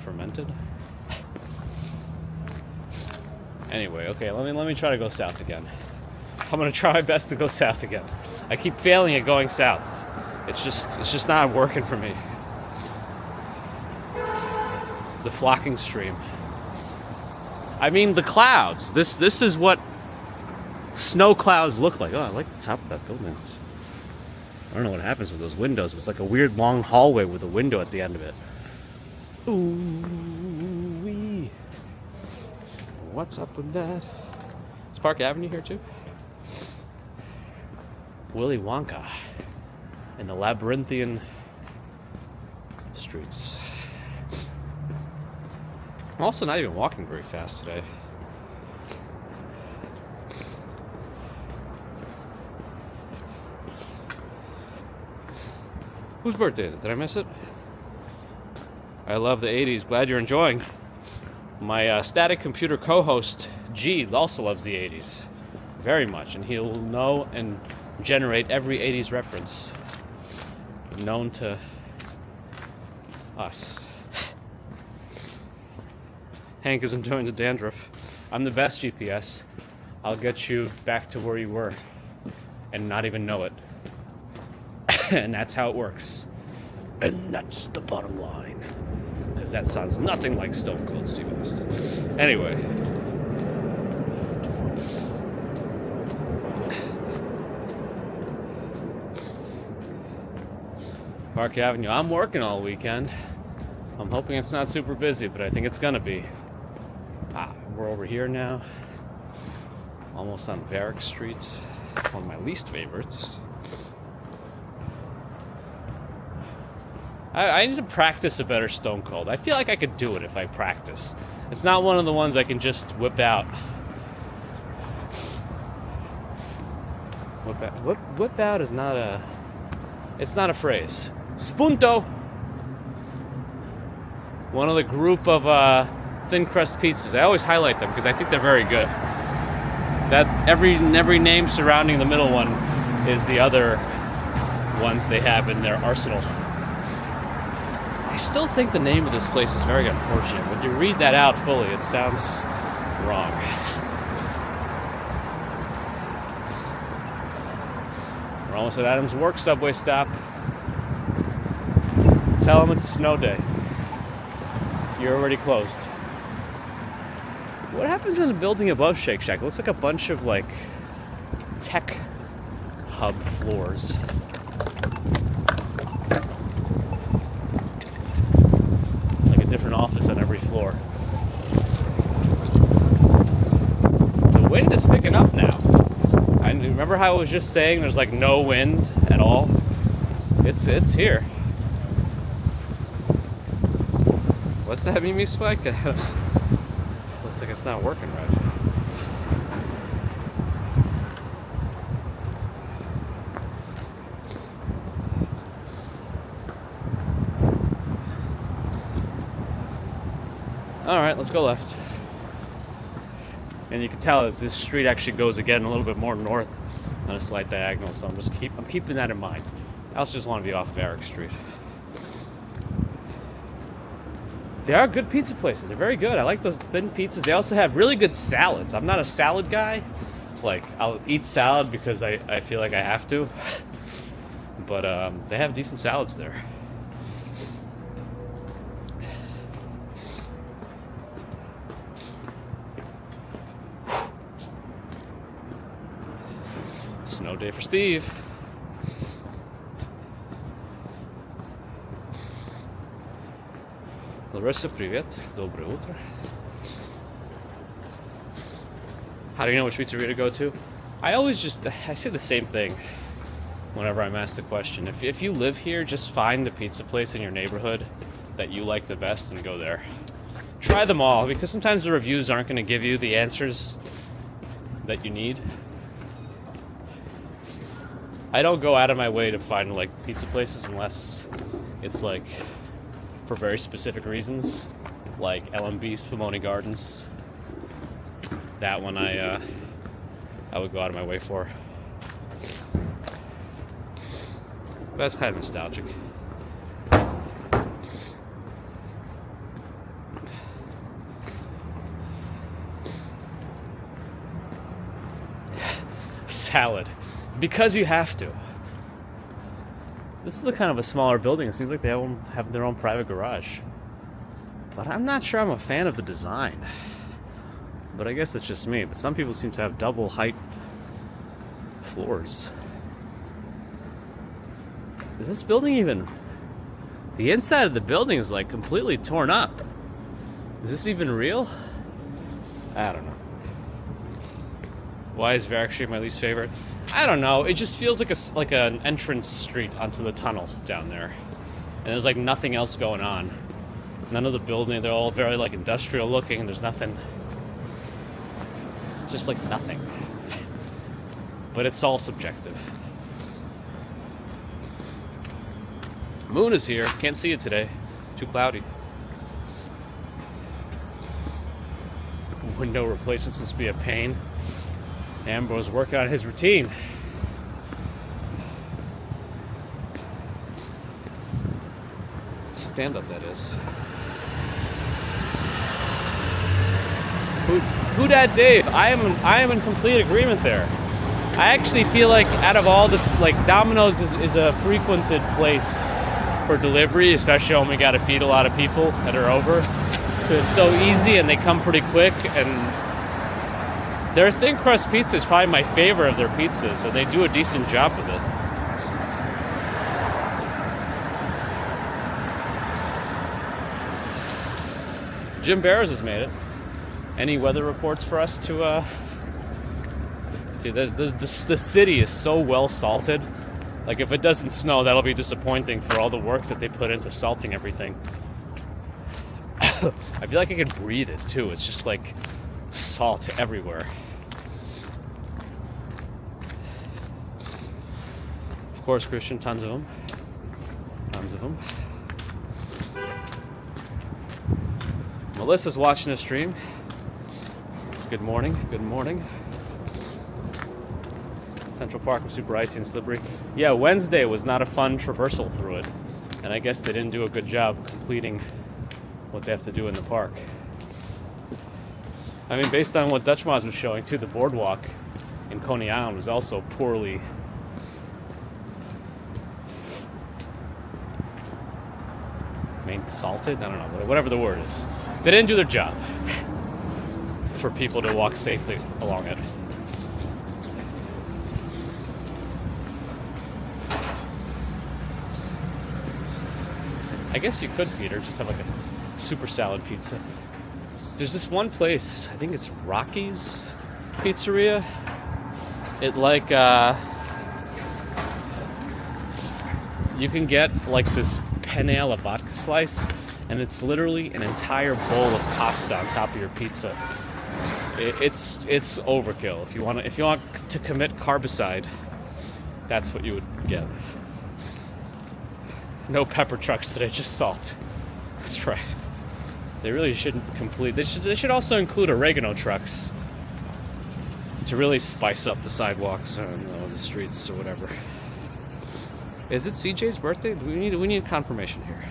fermented. Anyway, okay, let me try to go south again. I'm gonna try my best to go south again. I keep failing at going south. It's just not working for me. The flocking stream. I mean the clouds. This is what snow clouds look like. Oh, I like the top of that building. I don't know what happens with those windows. It's like a weird long hallway with a window at the end of it. Ooh-wee. What's up with that? Is Park Avenue here too? Willy Wonka and the labyrinthian streets. I'm also not even walking very fast today. Whose birthday is it? Did I miss it? I love the 80s. Glad you're enjoying. My static computer co-host, G, also loves the 80s. Very much. And he'll know and generate every 80s reference known to us. Hank is enjoying the dandruff. I'm the best GPS. I'll get you back to where you were and not even know it. And that's how it works. And that's the bottom line. Because that sounds nothing like Stone Cold Steve Austin. Anyway. Park Avenue. I'm working all weekend. I'm hoping it's not super busy, but I think it's gonna be. We're over here now. Almost on Varick Street. One of my least favorites. I need to practice a better Stone Cold. I feel like I could do it if I practice. It's not one of the ones I can just whip out. Whip out is not a... It's not a phrase. Spunto! One of the group of thin crust pizzas. I always highlight them because I think they're very good. That every name surrounding the middle one is the other ones they have in their arsenal. I still think the name of this place is very unfortunate. When you read that out fully, it sounds wrong. We're almost at Adams Work subway stop. Tell them it's a snow day. You're already closed. What happens in the building above Shake Shack? It looks like a bunch of like tech hub floors. Different office on every floor. The wind is picking up now. I remember how I was just saying there's like no wind at all. It's here. What's that Mimi spike? Looks like it's not working right. Alright, let's go left. And you can tell as this street actually goes again a little bit more north on a slight diagonal, so I'm keeping that in mind. I also just want to be off Varick Street. They are good pizza places. They're very good. I like those thin pizzas. They also have really good salads. I'm not a salad guy. Like, I'll eat salad because I feel like I have to. But they have decent salads there. Snow day for Steve. Larissa, привет. Доброе утро. How do you know which pizzeria to go to? I say the same thing whenever I'm asked the question. If you live here, just find the pizza place in your neighborhood that you like the best and go there. Try them all, because sometimes the reviews aren't going to give you the answers that you need. I don't go out of my way to find like pizza places unless it's like for very specific reasons, like LMB Spumoni Gardens. That one I would go out of my way for. But that's kind of nostalgic. Salad. Because you have to. This is a kind of a smaller building. It seems like they have their own private garage. But I'm not sure I'm a fan of the design. But I guess it's just me. But some people seem to have double height floors. Is this building even... The inside of the building is like completely torn up. Is this even real? I don't know. Why is Varick Street my least favorite? I don't know. It just feels like an entrance street onto the tunnel down there. And there's like nothing else going on. None of the building, they're all very like industrial looking. There's nothing. Just like nothing. But it's all subjective. Moon is here. Can't see it today. Too cloudy. Window replacement seems to be a pain. Ambro's working on his routine. Stand up, that is. Who dat Dave? I am in complete agreement there. I actually feel like out of all the Domino's is a frequented place for delivery, especially when we got to feed a lot of people that are over. It's so easy and they come pretty quick, and their thin crust pizza is probably my favorite of their pizzas, and they do a decent job with it. Jim Barrows has made it. Any weather reports for us to see? The city is so well salted. Like if it doesn't snow, that'll be disappointing for all the work that they put into salting everything. I feel like I could breathe it too. It's just like salt everywhere. Of course, Christian, tons of them. Tons of them. Melissa's watching the stream. Good morning. Good morning. Central Park was super icy and slippery. Yeah, Wednesday was not a fun traversal through it. And I guess they didn't do a good job completing what they have to do in the park. I mean, based on what Dutch Moz was showing too, the boardwalk in Coney Island was also poorly salted? I don't know, whatever the word is. They didn't do their job for people to walk safely along it. I guess you could, Peter, just have like a super salad pizza. There's this one place, I think it's Rocky's Pizzeria. It like, you can get like this penne alla vodka slice, and it's literally an entire bowl of pasta on top of your pizza. It's overkill. If you want to commit carbicide, that's what you would get. No pepper trucks today, just salt. That's right. They really shouldn't complete. They should also include oregano trucks to really spice up the sidewalks or the streets or whatever. Is it CJ's birthday? We need confirmation here.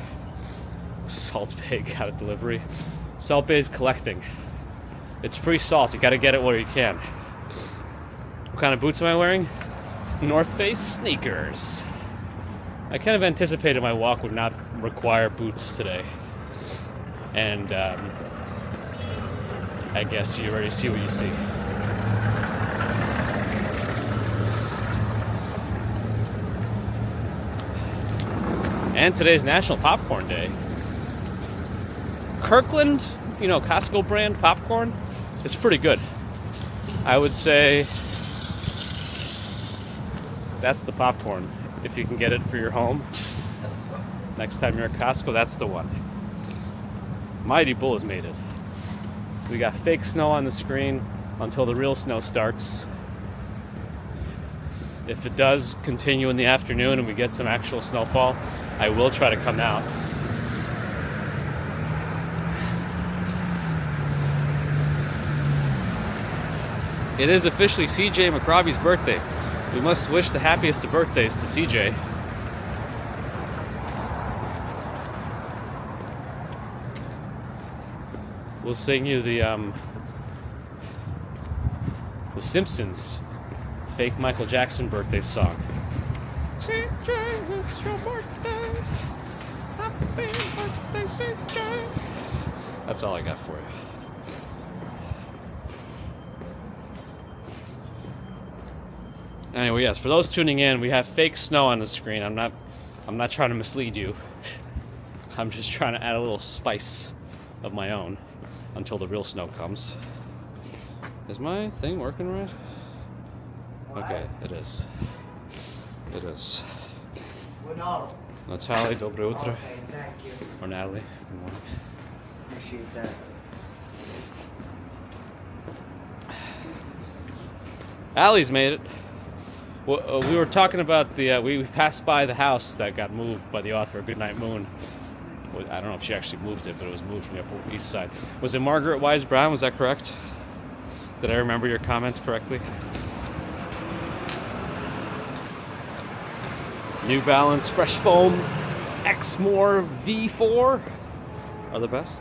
Salt Bay got a delivery. Salt Bay is collecting. It's free salt. You got to get it where you can. What kind of boots am I wearing? North Face sneakers. I kind of anticipated my walk would not require boots today. And I guess you already see what you see. And today's National Popcorn Day. Kirkland, Costco brand popcorn, is pretty good. I would say that's the popcorn. If you can get it for your home, next time you're at Costco, that's the one. Mighty Bull has made it. We got fake snow on the screen until the real snow starts. If it does continue in the afternoon and we get some actual snowfall, I will try to come out. It is officially CJ McRobbie's birthday. We must wish the happiest of birthdays to CJ. We'll sing you the Simpsons fake Michael Jackson birthday song. CJ, it's your birthday. Happy birthday, CJ. That's all I got for you. Anyway, yes, for those tuning in, we have fake snow on the screen. I'm not trying to mislead you. I'm just trying to add a little spice of my own until the real snow comes. Is my thing working right? Okay, it is. It is. Natalie, dobre utro. Okay, thank you. Or Natalie, good morning. Appreciate that. Allie's made it. Well, we were talking about we passed by the house that got moved by the author of Goodnight Moon. I don't know if she actually moved it, but it was moved from the Upper East Side. Was it Margaret Wise Brown? Was that correct? Did I remember your comments correctly? New Balance Fresh Foam Exmore V4 are the best.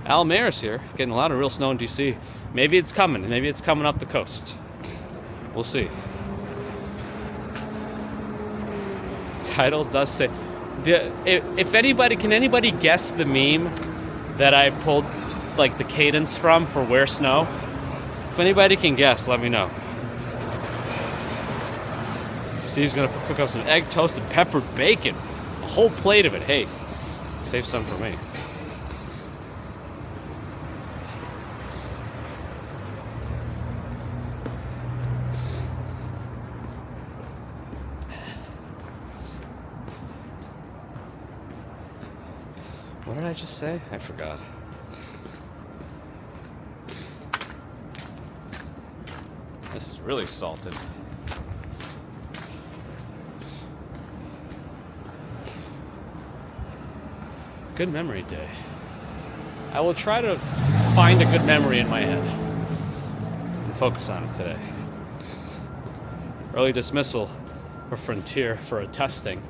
Al Mayer's here, getting a lot of real snow in DC. Maybe it's coming. Maybe it's coming up the coast. We'll see. Titles does say. If anybody, can anybody guess the meme that I pulled like the cadence from for Where Snow? If anybody can guess, let me know. Steve's gonna cook up some egg toasted peppered bacon. A whole plate of it. Hey, save some for me. What did I just say? I forgot. This is really salted. Good memory day. I will try to find a good memory in my head and focus on it today. Early dismissal for Frontier for a testing.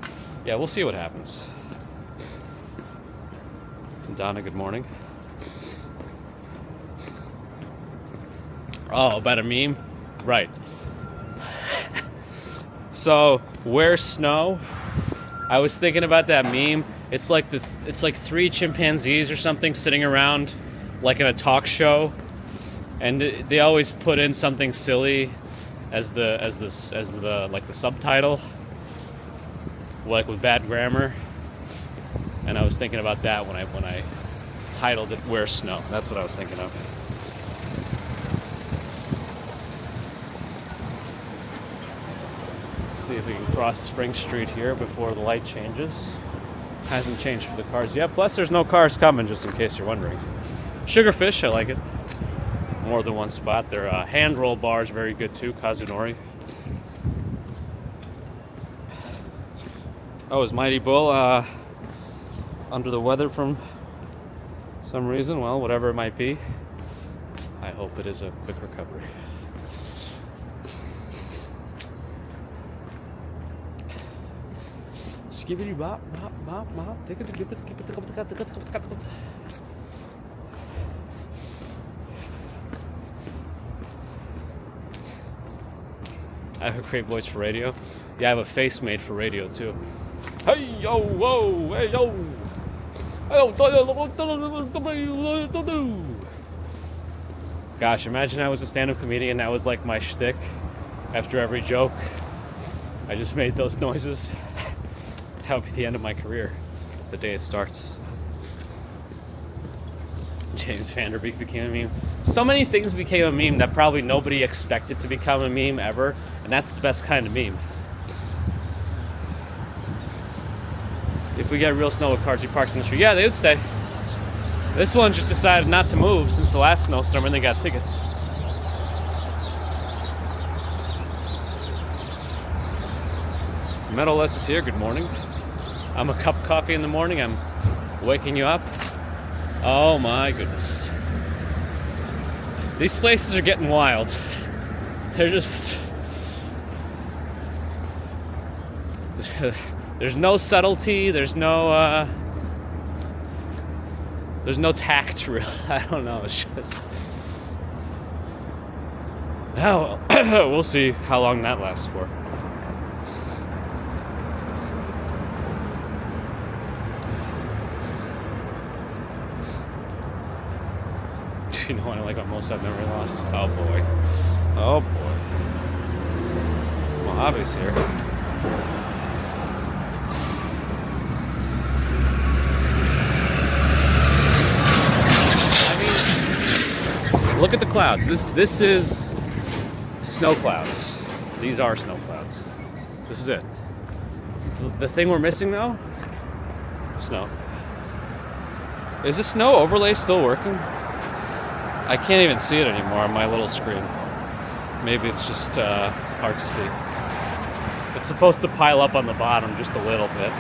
Yeah, we'll see what happens. Donna, good morning. Oh, about a meme? Right. So, Where's Snow? I was thinking about that meme. It's like three chimpanzees or something sitting around like in a talk show, and they always put in something silly as the like the subtitle, like with bad grammar. And I was thinking about that when I titled it Where's Snow. That's what I was thinking of. Let's see if we can cross Spring Street here before the light changes. Hasn't changed for the cars yet. Plus there's no cars coming, just in case you're wondering. Sugarfish, I like it. More than one spot. Their hand roll bars, very good too. Kazunori. Oh, is Mighty Bull under the weather from some reason? Well, whatever it might be, I hope it is a quick recovery. Skibbity bop, bop, bop, bop. I have a great voice for radio. Yeah, I have a face made for radio too. Hey yo, whoa, hey yo. Gosh, imagine I was a stand-up comedian. That was like my shtick. After every joke, I just made those noises. That would be the end of my career, the day it starts. James Vanderbeek became a meme. So many things became a meme that probably nobody expected to become a meme ever, and that's the best kind of meme. If we get real snow with cars parked in the street, yeah, they would stay. This one just decided not to move since the last snowstorm, and they got tickets. Metaless is here. Good morning. I'm a cup of coffee in the morning. I'm waking you up. Oh my goodness. These places are getting wild. They're just... There's no subtlety, there's no tact, really. I don't know, it's just... Oh, well, we'll see how long that lasts for. Do you know what I like about most of memory loss? Oh boy. Oh boy. Well, Avi's here. Look at the clouds. This is snow clouds. These are snow clouds. This is it. The thing we're missing though? Snow. Is the snow overlay still working? I can't even see it anymore on my little screen. Maybe it's just hard to see. It's supposed to pile up on the bottom just a little bit.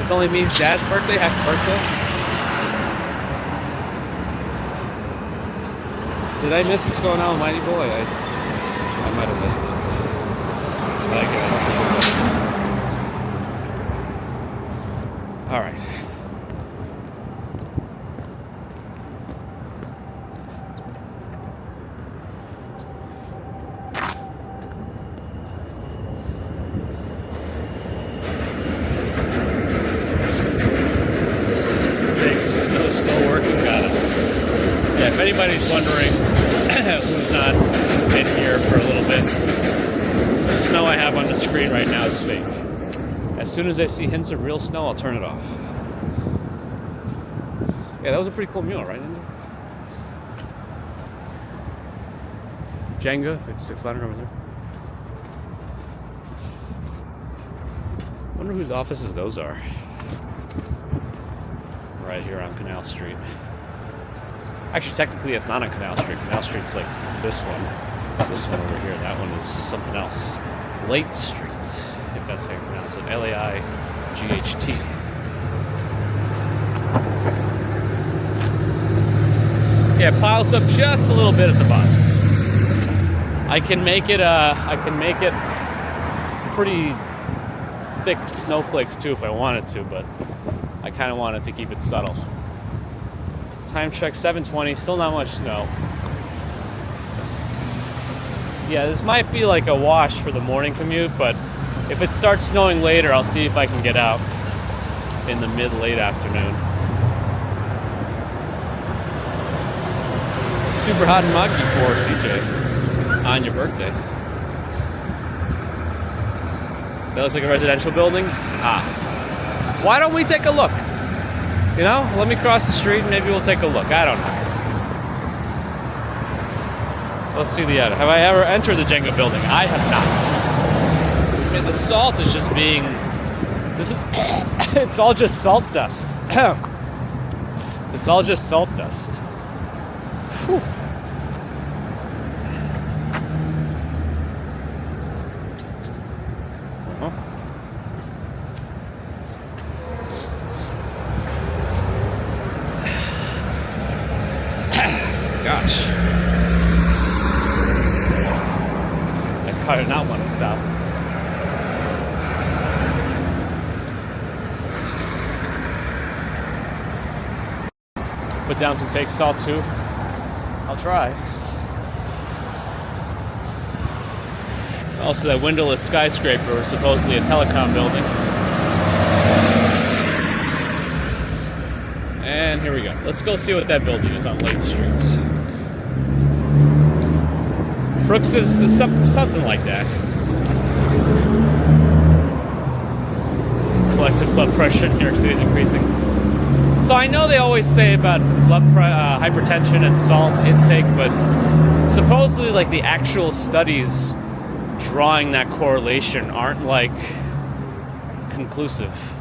It's only me's dad's birthday. Happy birthday. Did I miss what's going on with Mighty Boy? I might have missed it. But I get it. All right. Snow's still working. Got it. Yeah, if anybody's wondering who's not been here for a little bit, the snow I have on the screen right now is fake. As soon as I see hints of real snow, I'll turn it off. Yeah, that was a pretty cool meal, right, Andy? Jenga, 5600 over there. Wonder whose offices those are. Right here on Canal Street. Actually, technically, it's not on Canal Street. Canal Street's like this one. This one over here. That one is something else. Late Street, if that's how you pronounce it. L-A-I-G-H-T. Yeah, it piles up just a little bit at the bottom. I can make it pretty thick snowflakes too if I wanted to, but I kind of wanted to keep it subtle. Time check 7:20, still not much snow. Yeah, this might be like a wash for the morning commute, but if it starts snowing later, I'll see if I can get out in the mid-late afternoon. Super hot and muggy for CJ on your birthday. That looks like a residential building? Ah. Why don't we take a look? You know, let me cross the street and maybe we'll take a look. I don't know. Let's see the edit. Have I ever entered the Jenga building? I have not. I mean, the salt is just being... it's all just salt dust. It's all just salt dust. Whew. Gosh. That car did not want to stop. Put down some fake salt too. I'll try. Also, that windowless skyscraper was supposedly a telecom building. And here we go. Let's go see what that building is on Late Streets. Brooks is something like that. Collective blood pressure in New York City is increasing. So I know they always say about hypertension and salt intake, but supposedly like the actual studies drawing that correlation aren't like conclusive.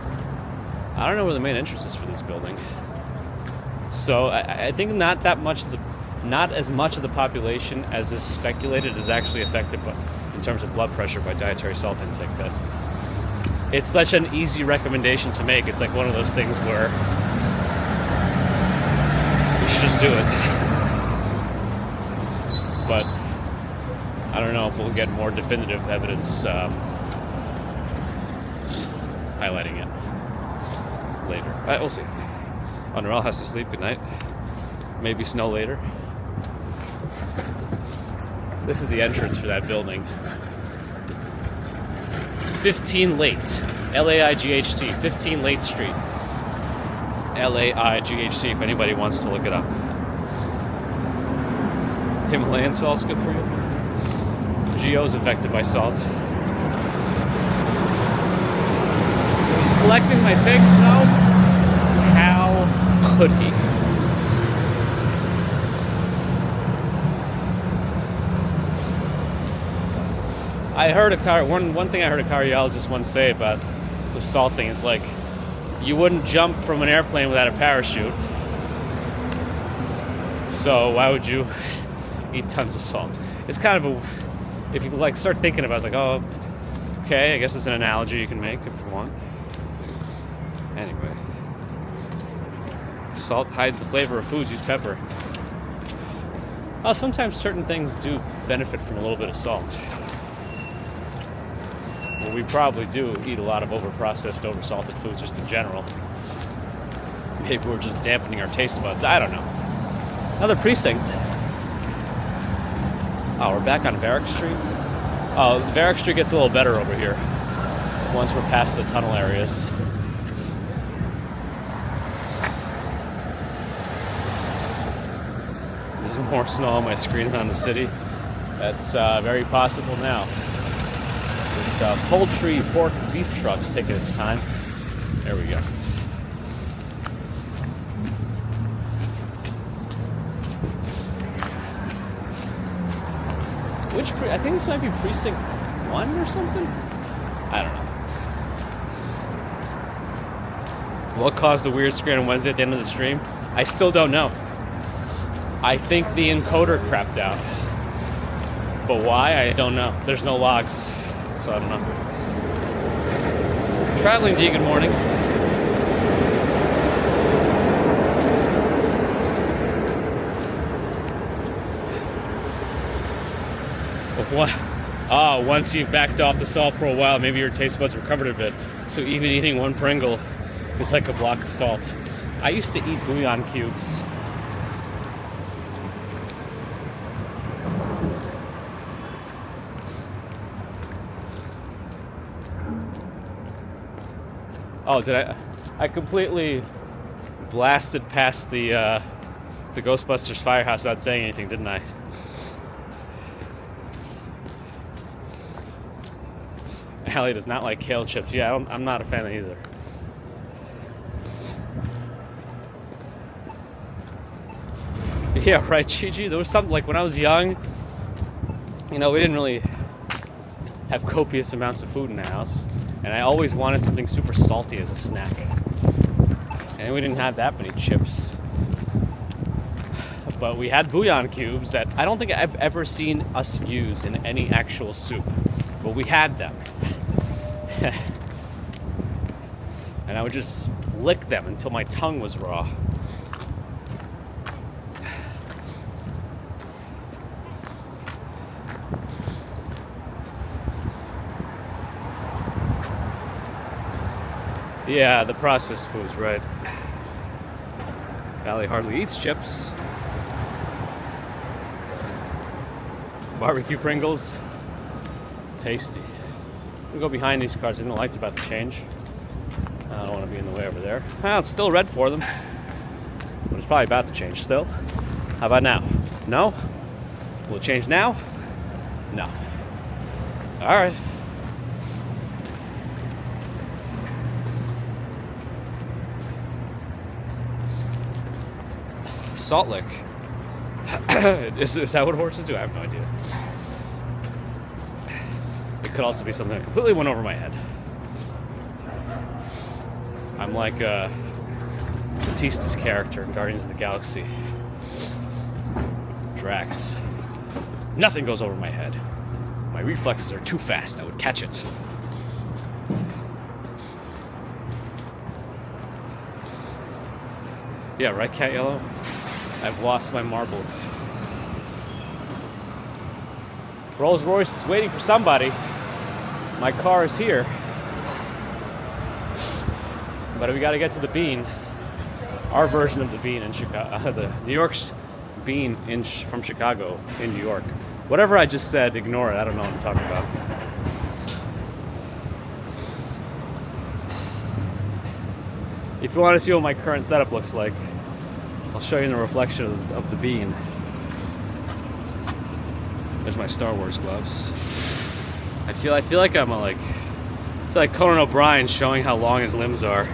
I don't know where the main entrance is for this building. So I think not as much of the population as is speculated is actually affected by, in terms of blood pressure, by dietary salt intake. That it's such an easy recommendation to make. It's like one of those things where should just do it. But I don't know if we'll get more definitive evidence highlighting it later. We'll see. Oh, Norel has to sleep. Good night. Maybe snow later. This is the entrance for that building. 15 Late. L-A-I-G-H-T. 15 Late Street. L-A-I-G-H-T if anybody wants to look it up. Himalayan salt's good for you. Geo's affected by salt. He's collecting my fake snow? How could he? I heard one thing I heard a cardiologist once say about the salt thing is like, you wouldn't jump from an airplane without a parachute. So why would you eat tons of salt? It's kind of a, if you like start thinking about it, it's like, oh, okay, I guess it's an analogy you can make if you want. Anyway. Salt hides the flavor of foods, use pepper. Well, sometimes certain things do benefit from a little bit of salt. Well, we probably do eat a lot of overprocessed, oversalted foods just in general. Maybe we're just dampening our taste buds. I don't know. Another precinct. Oh, we're back on Varick Street. Oh, Varick Street gets a little better over here once we're past the tunnel areas. There's more snow on my screen around the city. That's very possible now. This poultry, pork, beef truck's taking its time. There we go. I think this might be precinct 1 or something? I don't know. What caused the weird screen on Wednesday at the end of the stream? I still don't know. I think the encoder crapped out. But why? I don't know. There's no logs. So I don't know. Traveling D, good morning. Once you've backed off the salt for a while, maybe your taste buds recovered a bit. So even eating one Pringle is like a block of salt. I used to eat bouillon cubes. Oh, did I completely blasted past the Ghostbusters firehouse without saying anything, didn't I? Allie does not like kale chips. Yeah, I'm not a fan of either. Yeah, right, Gigi. There was something like when I was young, we didn't really have copious amounts of food in the house. And I always wanted something super salty as a snack. And we didn't have that many chips. But we had bouillon cubes that I don't think I've ever seen us use in any actual soup. But we had them. And I would just lick them until my tongue was raw. Yeah, the processed foods, right. Allie hardly eats chips. Barbecue Pringles. Tasty. We'll go behind these cars. I think the light's about to change. I don't want to be in the way over there. Well, it's still red for them. But it's probably about to change still. How about now? No? Will it change now? No. Alright. Salt lick. Is that what horses do? I have no idea. It could also be something that completely went over my head. I'm like Batista's character in Guardians of the Galaxy. Drax. Nothing goes over my head. My reflexes are too fast. I would catch it. Yeah, right, Cat Yellow? I've lost my marbles. Rolls Royce is waiting for somebody. My car is here. But we gotta get to the Bean. Our version of the Bean in Chicago. The New York's Bean from Chicago in New York. Whatever I just said, ignore it. I don't know what I'm talking about. If you want to see what my current setup looks like, I'll show you in the reflection of the Bean. There's my Star Wars gloves. I feel like I'm I feel like Conan O'Brien showing how long his limbs are.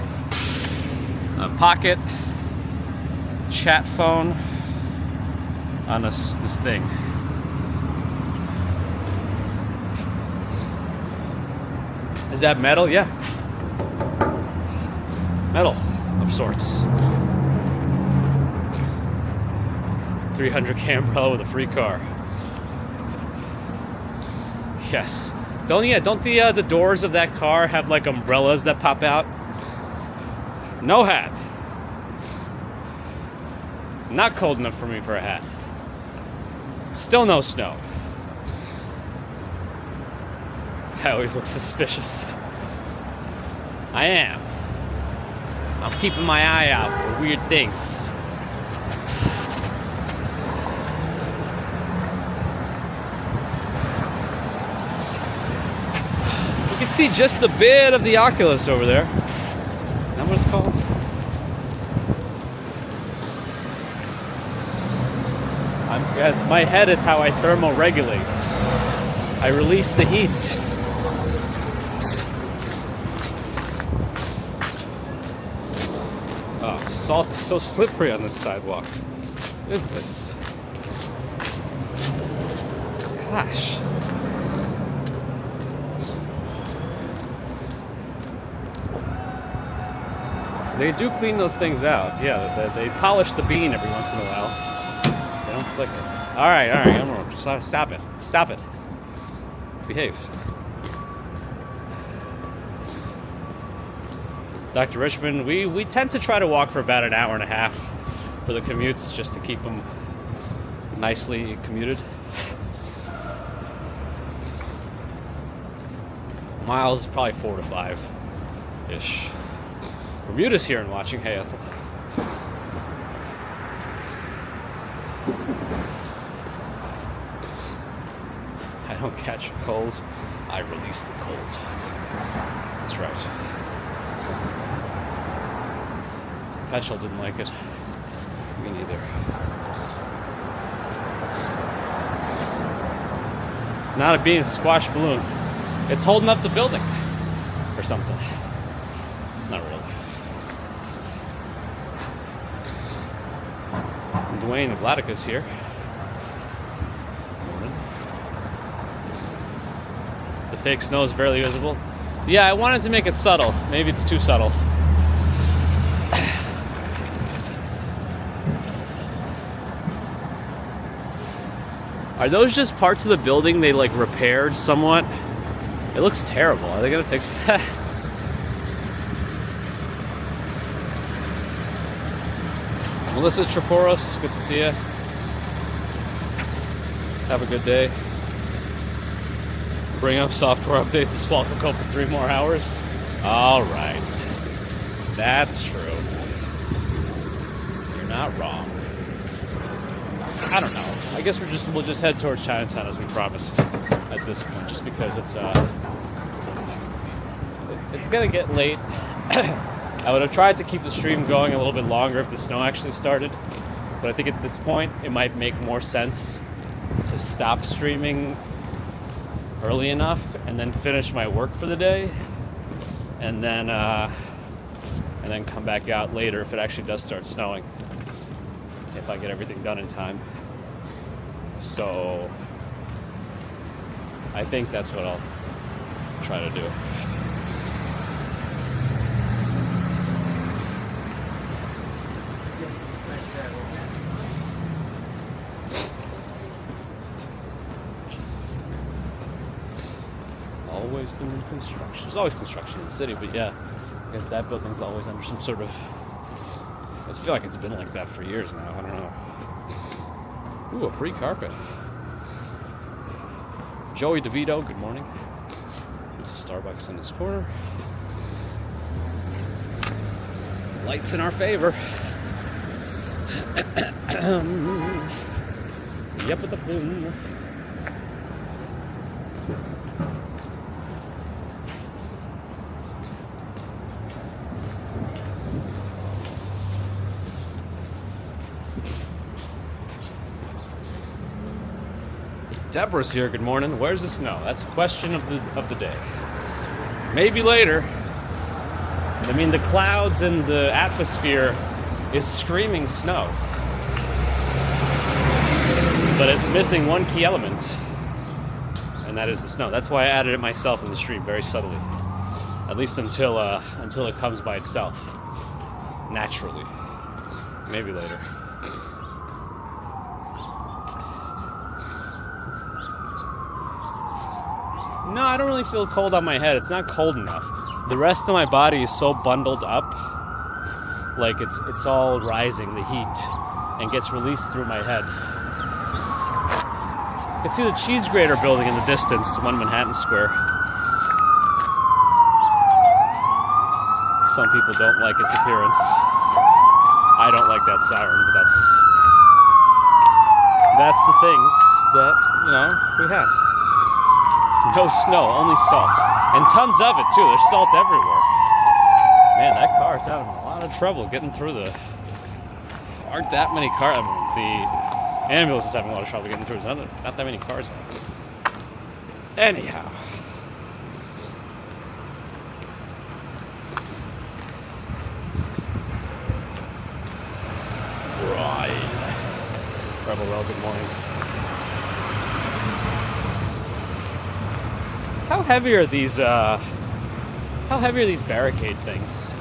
A pocket, chat phone on this thing. Is that metal? Yeah. Metal of sorts. 300K umbrella with a free car. Yes. Don't the doors of that car have like umbrellas that pop out? No hat. Not cold enough for me for a hat. Still no snow. I always look suspicious. I am. I'm keeping my eye out for weird things. You can see just a bit of the Oculus over there. Is that what it's called? Yes, my head is how I thermoregulate. I release the heat. Oh, salt is so slippery on this sidewalk. What is this? Gosh. They do clean those things out. Yeah, they polish the bean every once in a while. They don't flick it. All right, stop it. Stop it. Behave. Dr. Richmond, we tend to try to walk for about an hour and a half for the commutes just to keep them nicely commuted. Miles, probably 4 to 5-ish. Bermuda's here and watching. Hey, Ethel. I don't catch a cold. I release the cold. That's right. Petrol didn't like it. Me neither. Not a bean, it's a squash balloon. It's holding up the building or something. Not really. Dwayne Vladica's here. Morning. The fake snow is barely visible. Yeah, I wanted to make it subtle. Maybe it's too subtle. Are those just parts of the building they like repaired somewhat? It looks terrible. Are they gonna fix that? Melissa Treforos, good to see you. Have a good day. Bring up software updates to Swallow Cope for 3 more hours. All right. That's true. You're not wrong. I don't know. I guess we'll just head towards Chinatown as we promised at this point, just because it's gonna get late. I would have tried to keep the stream going a little bit longer if the snow actually started, but I think at this point it might make more sense to stop streaming early enough and then finish my work for the day, and then come back out later if it actually does start snowing, if I get everything done in time. So I think that's what I'll try to do. Always doing construction. There's always construction in the city, but yeah, I guess that building's always under some sort of... I feel like it's been like that for years now. I don't know. Ooh, a free carpet. Joey DeVito, good morning. Starbucks in this corner. Lights in our favor. Yep, with the boom. Deborah's here. Good morning. Where's the snow? That's the question of the day. Maybe later. I mean, the clouds and the atmosphere is screaming snow, but it's missing one key element, and that is the snow. That's why I added it myself in the stream, very subtly, at least until it comes by itself, naturally. Maybe later. No, I don't really feel cold on my head. It's not cold enough. The rest of my body is so bundled up, like it's all rising, the heat, and gets released through my head. I can see the cheese grater building in the distance, 1 Manhattan Square. Some people don't like its appearance. I don't like that siren, but that's the things that, we have. No snow, only salt. And tons of it, too. There's salt everywhere. Man, that car's having a lot of trouble getting through aren't that many cars. I mean, the ambulance is having a lot of trouble getting through. There's not that many cars out. Anyhow. Right. Rebel Row, good morning. How heavy are these barricade things?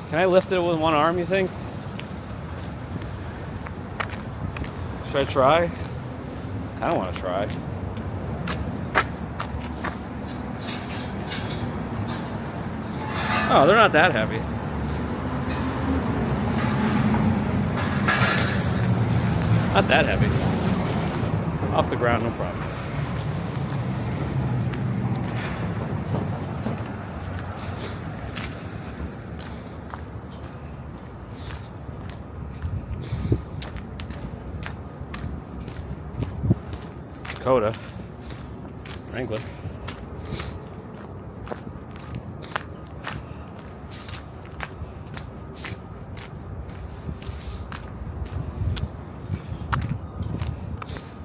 Can I lift it with one arm, you think? Should I try? I kinda wanna try. Oh, they're not that heavy. Not that heavy. Off the ground, no problem. Dakota, Wrangler.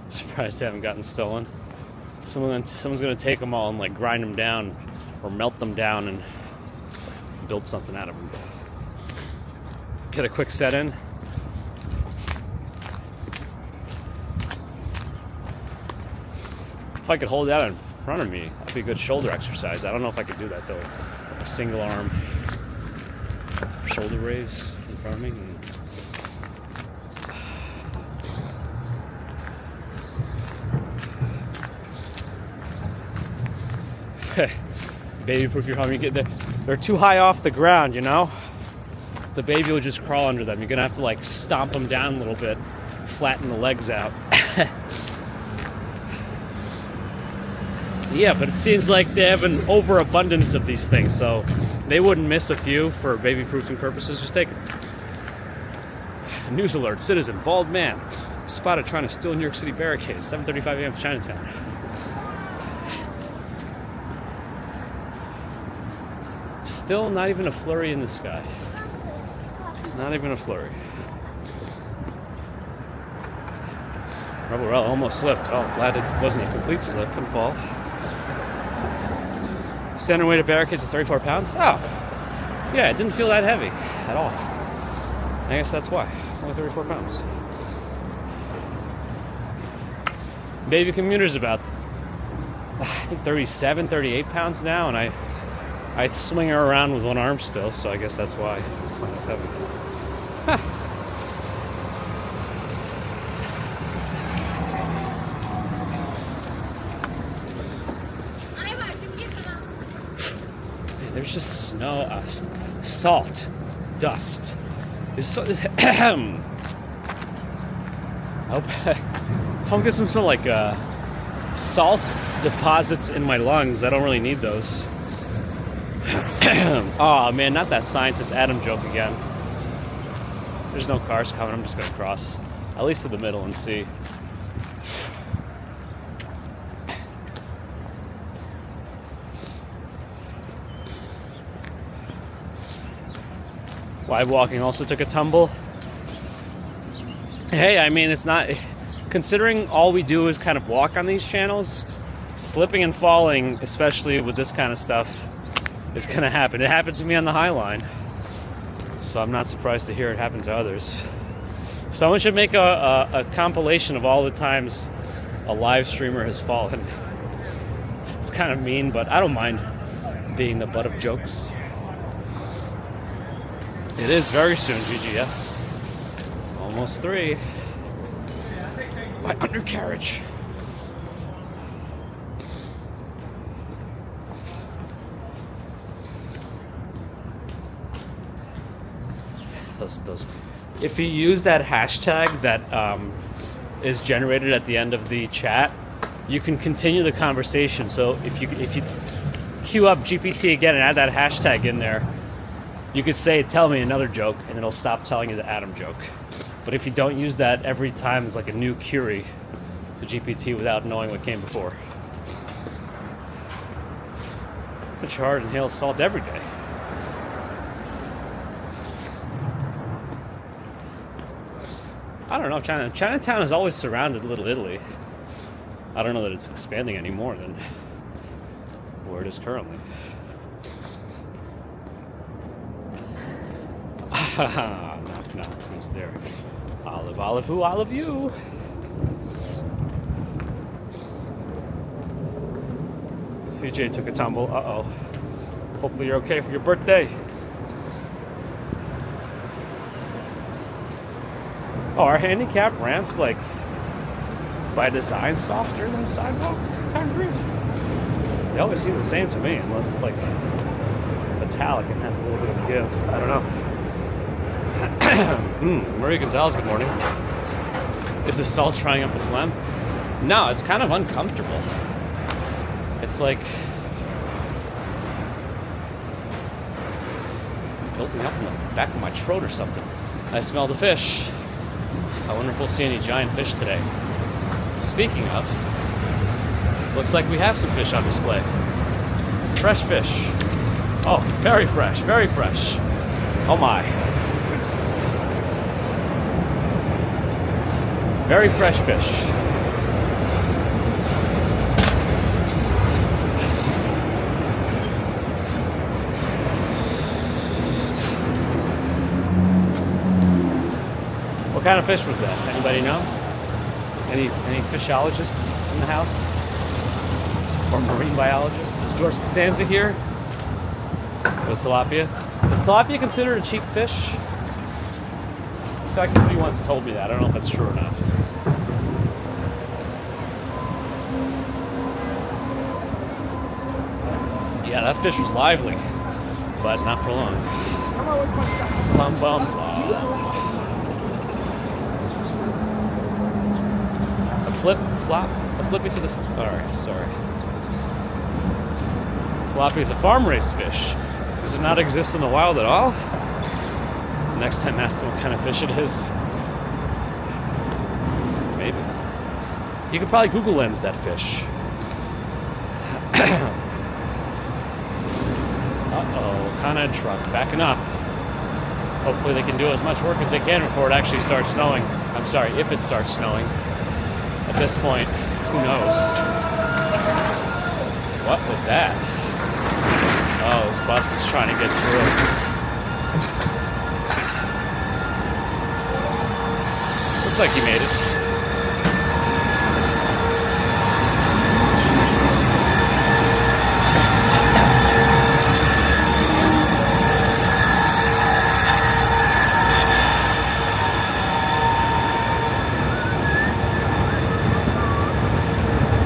Surprised they haven't gotten stolen. Someone's gonna take them all and like grind them down or melt them down and build something out of them. Get a quick set in. If I could hold that in front of me, that'd be a good shoulder exercise. I don't know if I could do that though. Like a single arm shoulder raise in front of me. Baby proof your home. They're too high off the ground, The baby will just crawl under them. You're gonna have to like stomp them down a little bit, flatten the legs out. Yeah, but it seems like they have an overabundance of these things, so they wouldn't miss a few for baby-proofing purposes. Just take it. News alert, citizen, bald man, spotted trying to steal New York City barricades, 7:35 a.m. Chinatown. Still not even a flurry in the sky. Not even a flurry. Rebel Rel almost slipped. Oh, glad it wasn't a complete slip and fall. Center weight of barricades is 34 pounds? Oh, yeah, it didn't feel that heavy at all. I guess that's why. It's only 34 pounds. Baby Commuter's about, I think 37, 38 pounds now, and I swing her around with one arm still, so I guess that's why it's not as heavy. Huh. There's just snow, salt, dust. I hope get some sort of like salt deposits in my lungs. I don't really need those. Oh man, not that scientist Adam joke again. There's no cars coming. I'm just gonna cross, at least to the middle, and see. Live walking also took a tumble. Hey, I mean, it's not, considering all we do is kind of walk on these channels, slipping and falling, especially with this kind of stuff, is gonna happen. It happened to me on the High Line, so I'm not surprised to hear it happen to others. Someone should make a compilation of all the times a live streamer has fallen. It's kind of mean, but I don't mind being the butt of jokes. It is very soon, GGS. Almost 3. My undercarriage. Those. If you use that hashtag that is generated at the end of the chat, you can continue the conversation. So if you queue up GPT again and add that hashtag in there, you could say, tell me another joke, and it'll stop telling you the Adam joke. But if you don't use that every time, it's like a new query to GPT without knowing what came before. I charge and inhale salt every day. I don't know, Chinatown has always surrounded Little Italy. I don't know that it's expanding any more than where it is currently. Knock, knock, who's there? Olive, Olive, who? Olive, you. CJ took a tumble. Uh-oh. Hopefully you're okay for your birthday. Oh, our handicap ramps, like, by design, softer than the sidewalk? Concrete? They always seem the same to me, unless it's, like, metallic and has a little bit of give. I don't know. Maria Gonzalez, good morning. Is the salt trying up the phlegm? No, it's kind of uncomfortable. It's like building up in the back of my throat or something. I smell the fish. I wonder if we'll see any giant fish today. Speaking of, looks like we have some fish on display. Fresh fish. Oh, very fresh, very fresh. Oh my. Very fresh fish. What kind of fish was that? Anybody know? Any fishologists in the house? Or marine biologists? Is George Costanza here? It was tilapia. Is tilapia considered a cheap fish? In fact, somebody once told me that. I don't know if that's true or not. Yeah, that fish was lively, but not for long. Bum, bum, bum. A flippy to the... Alright, sorry. Tilapia is a farm-raised fish. Does it not exist in the wild at all? Next time, ask them what kind of fish it is. Maybe. You could probably Google Lens that fish. Uh-oh, Con Ed truck backing up. Hopefully they can do as much work as they can before it actually starts snowing. I'm sorry, if it starts snowing. At this point, who knows? What was that? Oh, this bus is trying to get through. Looks like he made it.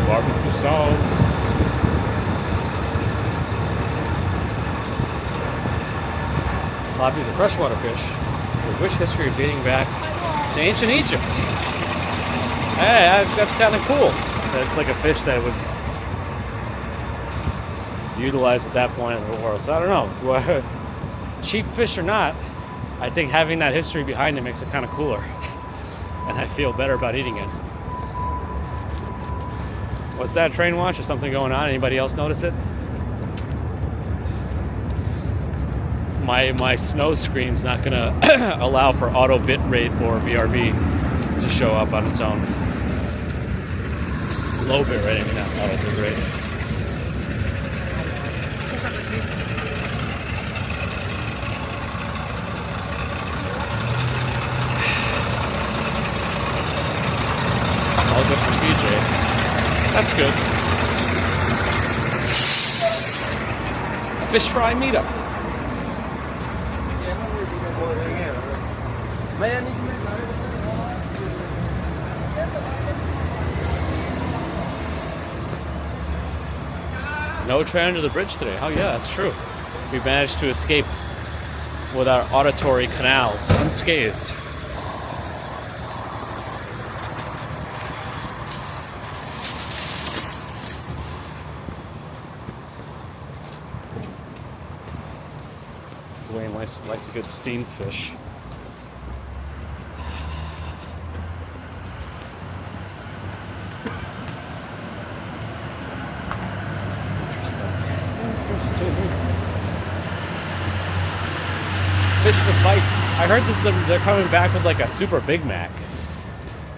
Barbecue sauce. Tilapia is a freshwater fish with rich history dating back to ancient Egypt. Hey, that's kind of cool. That's like a fish that was utilized at that point in the world. So I don't know, cheap fish or not, I think having that history behind it makes it kind of cooler, and I feel better about eating it. What's that, train watch or something going on? Anybody else notice it? My snow screen's not gonna allow for auto bit rate or BRB to show up on its own. Low bit rate, not auto bit rate. All good for CJ. That's good. A fish fry meetup. No train under the bridge today. Oh yeah, that's true. We managed to escape with our auditory canals unscathed. Dwayne likes a good steamed fish. Fish the bites. I heard they're coming back with like a super Big Mac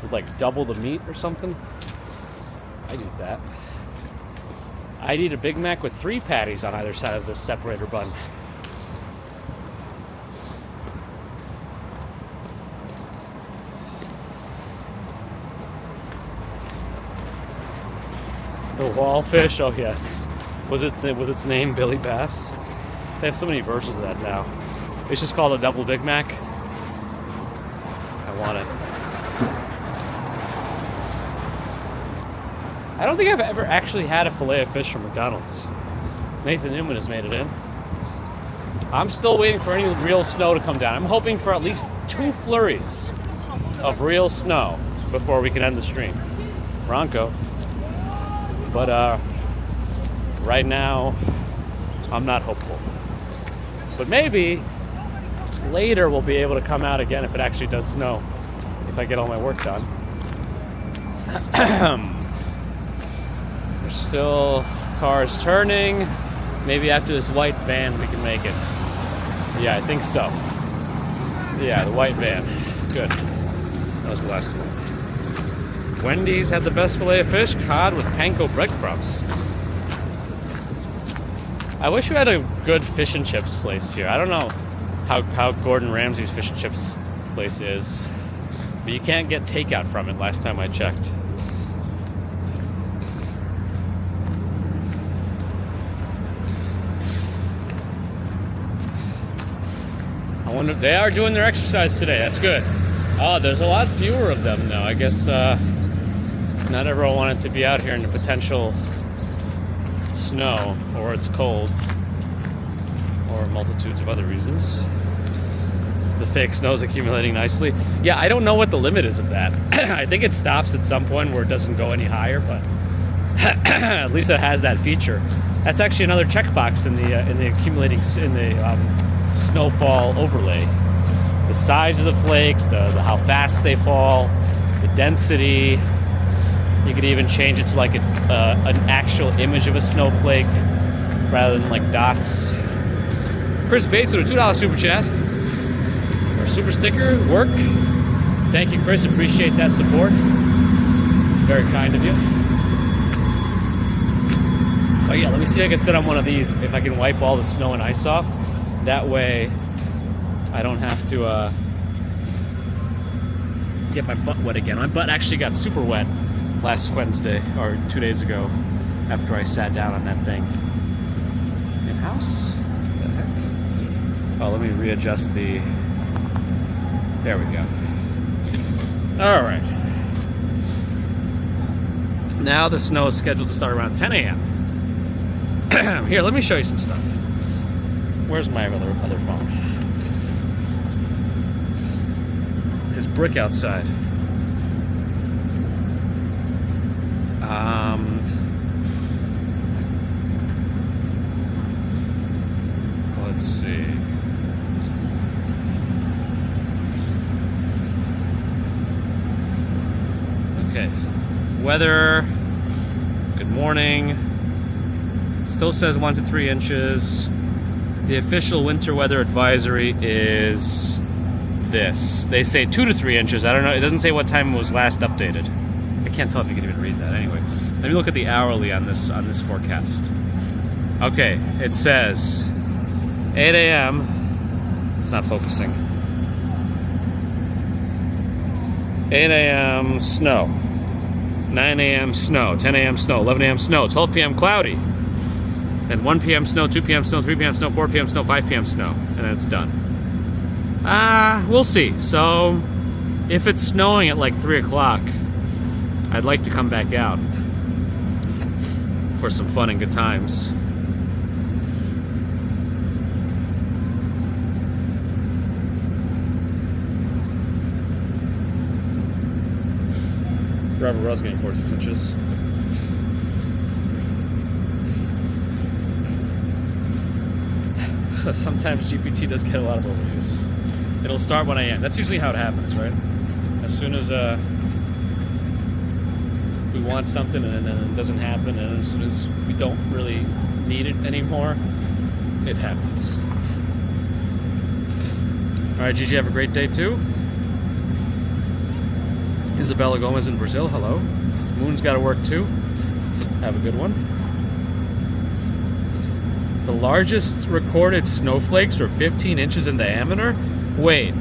with like double the meat or something. I'd eat that. I'd eat a Big Mac with 3 patties on either side of the separator bun. The wallfish, oh yes. Was its name Billy Bass? They have so many versions of that now. It's just called a double Big Mac. I want it. I don't think I've ever actually had a fillet of fish from McDonald's. Nathan Newman has made it in. I'm still waiting for any real snow to come down. I'm hoping for at least 2 flurries of real snow before we can end the stream. Bronco. But right now, I'm not hopeful. But maybe later we'll be able to come out again if it actually does snow, if I get all my work done. There's still cars turning. Maybe after this white van we can make it. Yeah, I think so. Yeah, the white van. Good. That was the last one. Wendy's had the best fillet of fish, cod with panko breadcrumbs. I wish we had a good fish and chips place here. I don't know how Gordon Ramsay's fish and chips place is, but you can't get takeout from it last time I checked. I wonder if they are doing their exercise today. That's good. Oh, there's a lot fewer of them though. I guess not everyone wanted to be out here in the potential snow, or it's cold, or multitudes of other reasons. The fake snow is accumulating nicely. Yeah, I don't know what the limit is of that. I think it stops at some point where it doesn't go any higher, but at least it has that feature. That's actually another checkbox in the accumulating snowfall overlay. The size of the flakes, the how fast they fall, the density. You could even change it to like an actual image of a snowflake rather than like dots. Chris Bates with a $2 super chat. Our super sticker, work. Thank you, Chris. Appreciate that support. Very kind of you. Oh yeah, let me see if I can sit on one of these, if I can wipe all the snow and ice off. That way I don't have to get my butt wet again. My butt actually got super wet last Wednesday, or 2 days ago, after I sat down on that thing. In-house? What the heck? Oh, let me readjust the... There we go. Alright. Now the snow is scheduled to start around 10 a.m. Here, let me show you some stuff. Where's my other phone? There's brick outside. Let's see. Okay, weather. Good morning. It still says 1 to 3 inches. The official winter weather advisory is this. They say 2 to 3 inches. I don't know. It doesn't say what time it was last updated. I can't tell if you can even read that. Anyway, let me look at the hourly on this forecast. Okay, it says 8 a.m. It's not focusing. 8 a.m. snow. 9 a.m. snow. 10 a.m. snow. 11 a.m. snow. 12 p.m. cloudy. Then 1 p.m. snow. 2 p.m. snow. 3 p.m. snow. 4 p.m. snow. 5 p.m. snow. And then it's done. We'll see. So, if it's snowing at like 3 o'clock, I'd like to come back out for some fun and good times. Robert Ross getting 46 inches. Sometimes GPT does get a lot of overuse. It'll start when I end. That's usually how it happens, right? As soon as we want something and then it doesn't happen, and as soon as we don't really need it anymore, it happens. All right, Gigi, have a great day too. Isabella Gomez in Brazil, hello. Moon's got to work too. Have a good one. The largest recorded snowflakes were 15 inches in diameter. Wait,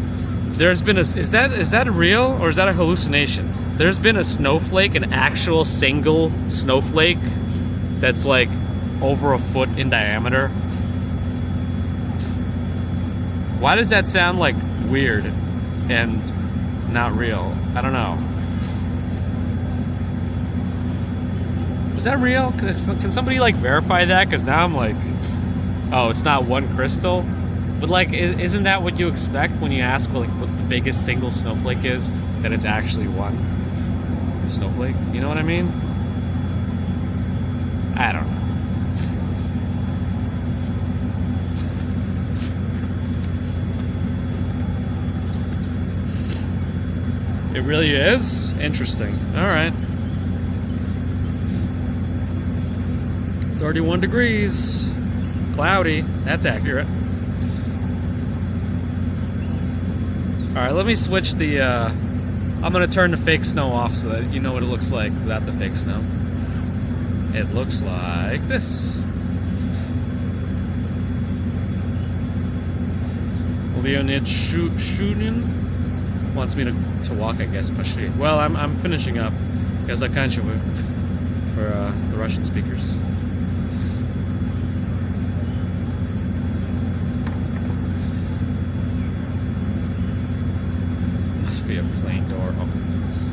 there's been is that real or is that a hallucination? There's been a snowflake, an actual single snowflake that's like over a foot in diameter. Why does that sound like weird and not real? I don't know. Was that real? Can somebody like verify that? Because now I'm like, oh, it's not one crystal. But like, isn't that what you expect when you ask like what the biggest single snowflake is? That it's actually one snowflake. You know what I mean? I don't know. It really is? Interesting. All right. 31 degrees. Cloudy. That's accurate. All right, let me switch the... I'm going to turn the fake snow off so that you know what it looks like without the fake snow. It looks like this. Leonid Shunin wants me to walk, I guess. Well, I'm finishing up because I can't for the Russian speakers. Must be a plane door. Oh my goodness.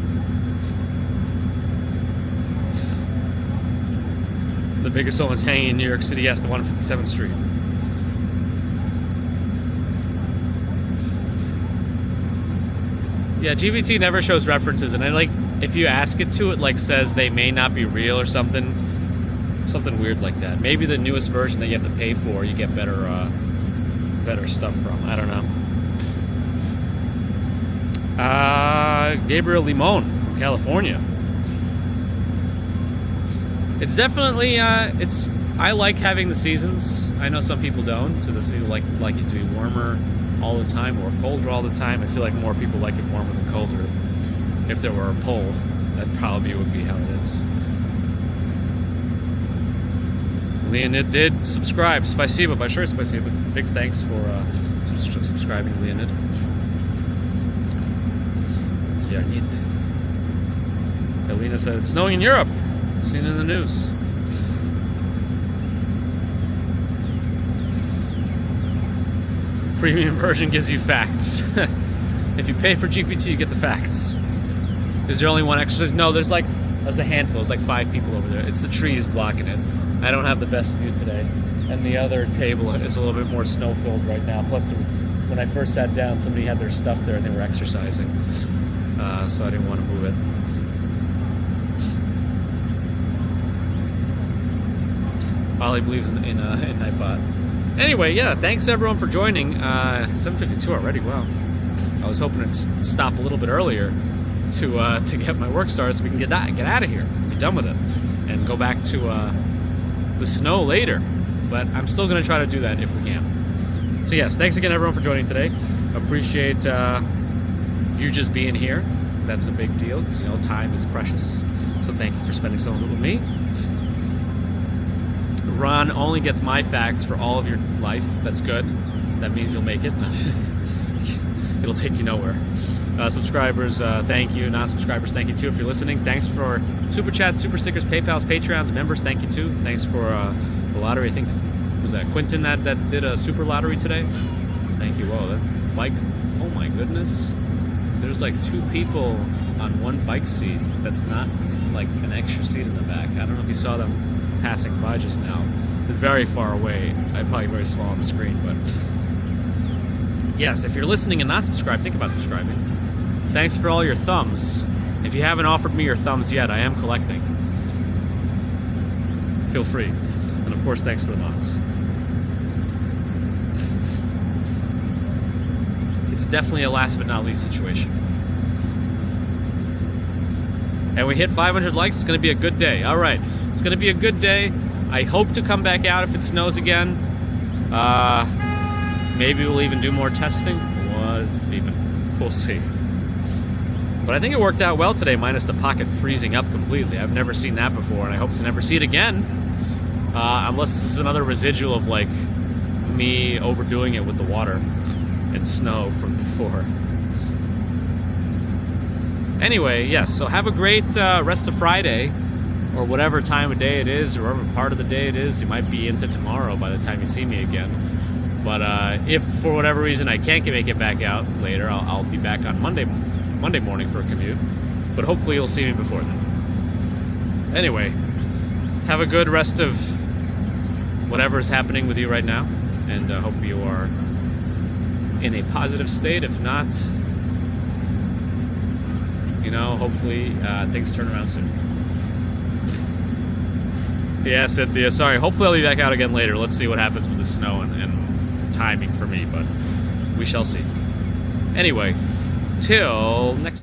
The biggest one was hanging in New York City. Yes, the 157th Street. Yeah, GBT never shows references, and if you ask it to, it like says they may not be real or something weird like that. Maybe the newest version that you have to pay for, you get better stuff from. I don't know. Gabriel Limon from California. It's definitely I like having the seasons. I know some people don't. So some people like it to be warmer all the time or colder all the time. I feel like more people like it warmer than colder. If there were a poll, that probably would be how it is. Leonid did subscribe. Spasiba, большое спасибо. Big thanks for subscribing, Leonid. Leonid. Elena said, it's snowing in Europe. Seen it in the news. Premium version gives you facts. If you pay for GPT, you get the facts. Is there only one exercise? No, there's a handful. There's like 5 people over there. It's the trees blocking it. I don't have the best view today. And the other table is a little bit more snow-filled right now. Plus, when I first sat down, somebody had their stuff there and they were exercising. So I didn't want to move it. while he believes in Nightbot. Anyway, yeah, thanks everyone for joining. 7:52 already. Wow. I was hoping to stop a little bit earlier to get my work started so we can get out of here, be done with it, and go back to the snow later. But I'm still going to try to do that if we can. So yes, thanks again everyone for joining today. Appreciate you just being here. That's a big deal because, you know, time is precious. So thank you for spending some of it with me. Ron only gets my facts for all of your life. That's good. That means you'll make it. It'll take you nowhere. Subscribers, thank you. Non-subscribers, thank you too if you're listening. Thanks for Super Chat, Super Stickers, PayPals, Patreons, members, thank you too. Thanks for the lottery. I think, was that Quentin that did a super lottery today? Thank you. Whoa, that bike, oh my goodness. There's like 2 people on one bike seat that's not like an extra seat in the back. I don't know if you saw them passing by just now. They're very far away. Probably very small on the screen, but yes, if you're listening and not subscribed, think about subscribing. Thanks for all your thumbs. If you haven't offered me your thumbs yet, I am collecting. Feel free. And of course, thanks to the mods. It's definitely a last but not least situation. And we hit 500 likes, it's gonna be a good day. All right, it's gonna be a good day. I hope to come back out if it snows again. Maybe we'll even do more testing. We'll see. But I think it worked out well today, minus the pocket freezing up completely. I've never seen that before, and I hope to never see it again. Unless this is another residual of like me overdoing it with the water and snow from before. Anyway, yes, so have a great rest of Friday, or whatever time of day it is, or whatever part of the day it is. You might be into tomorrow by the time you see me again. But if for whatever reason I can't make it back out later, I'll be back on Monday morning for a commute. But hopefully you'll see me before then. Anyway, have a good rest of whatever is happening with you right now, and hope you are in a positive state. If not, you know, hopefully things turn around soon. Yeah, Cynthia, sorry. Hopefully I'll be back out again later. Let's see what happens with the snow and timing for me, but we shall see. Anyway, till next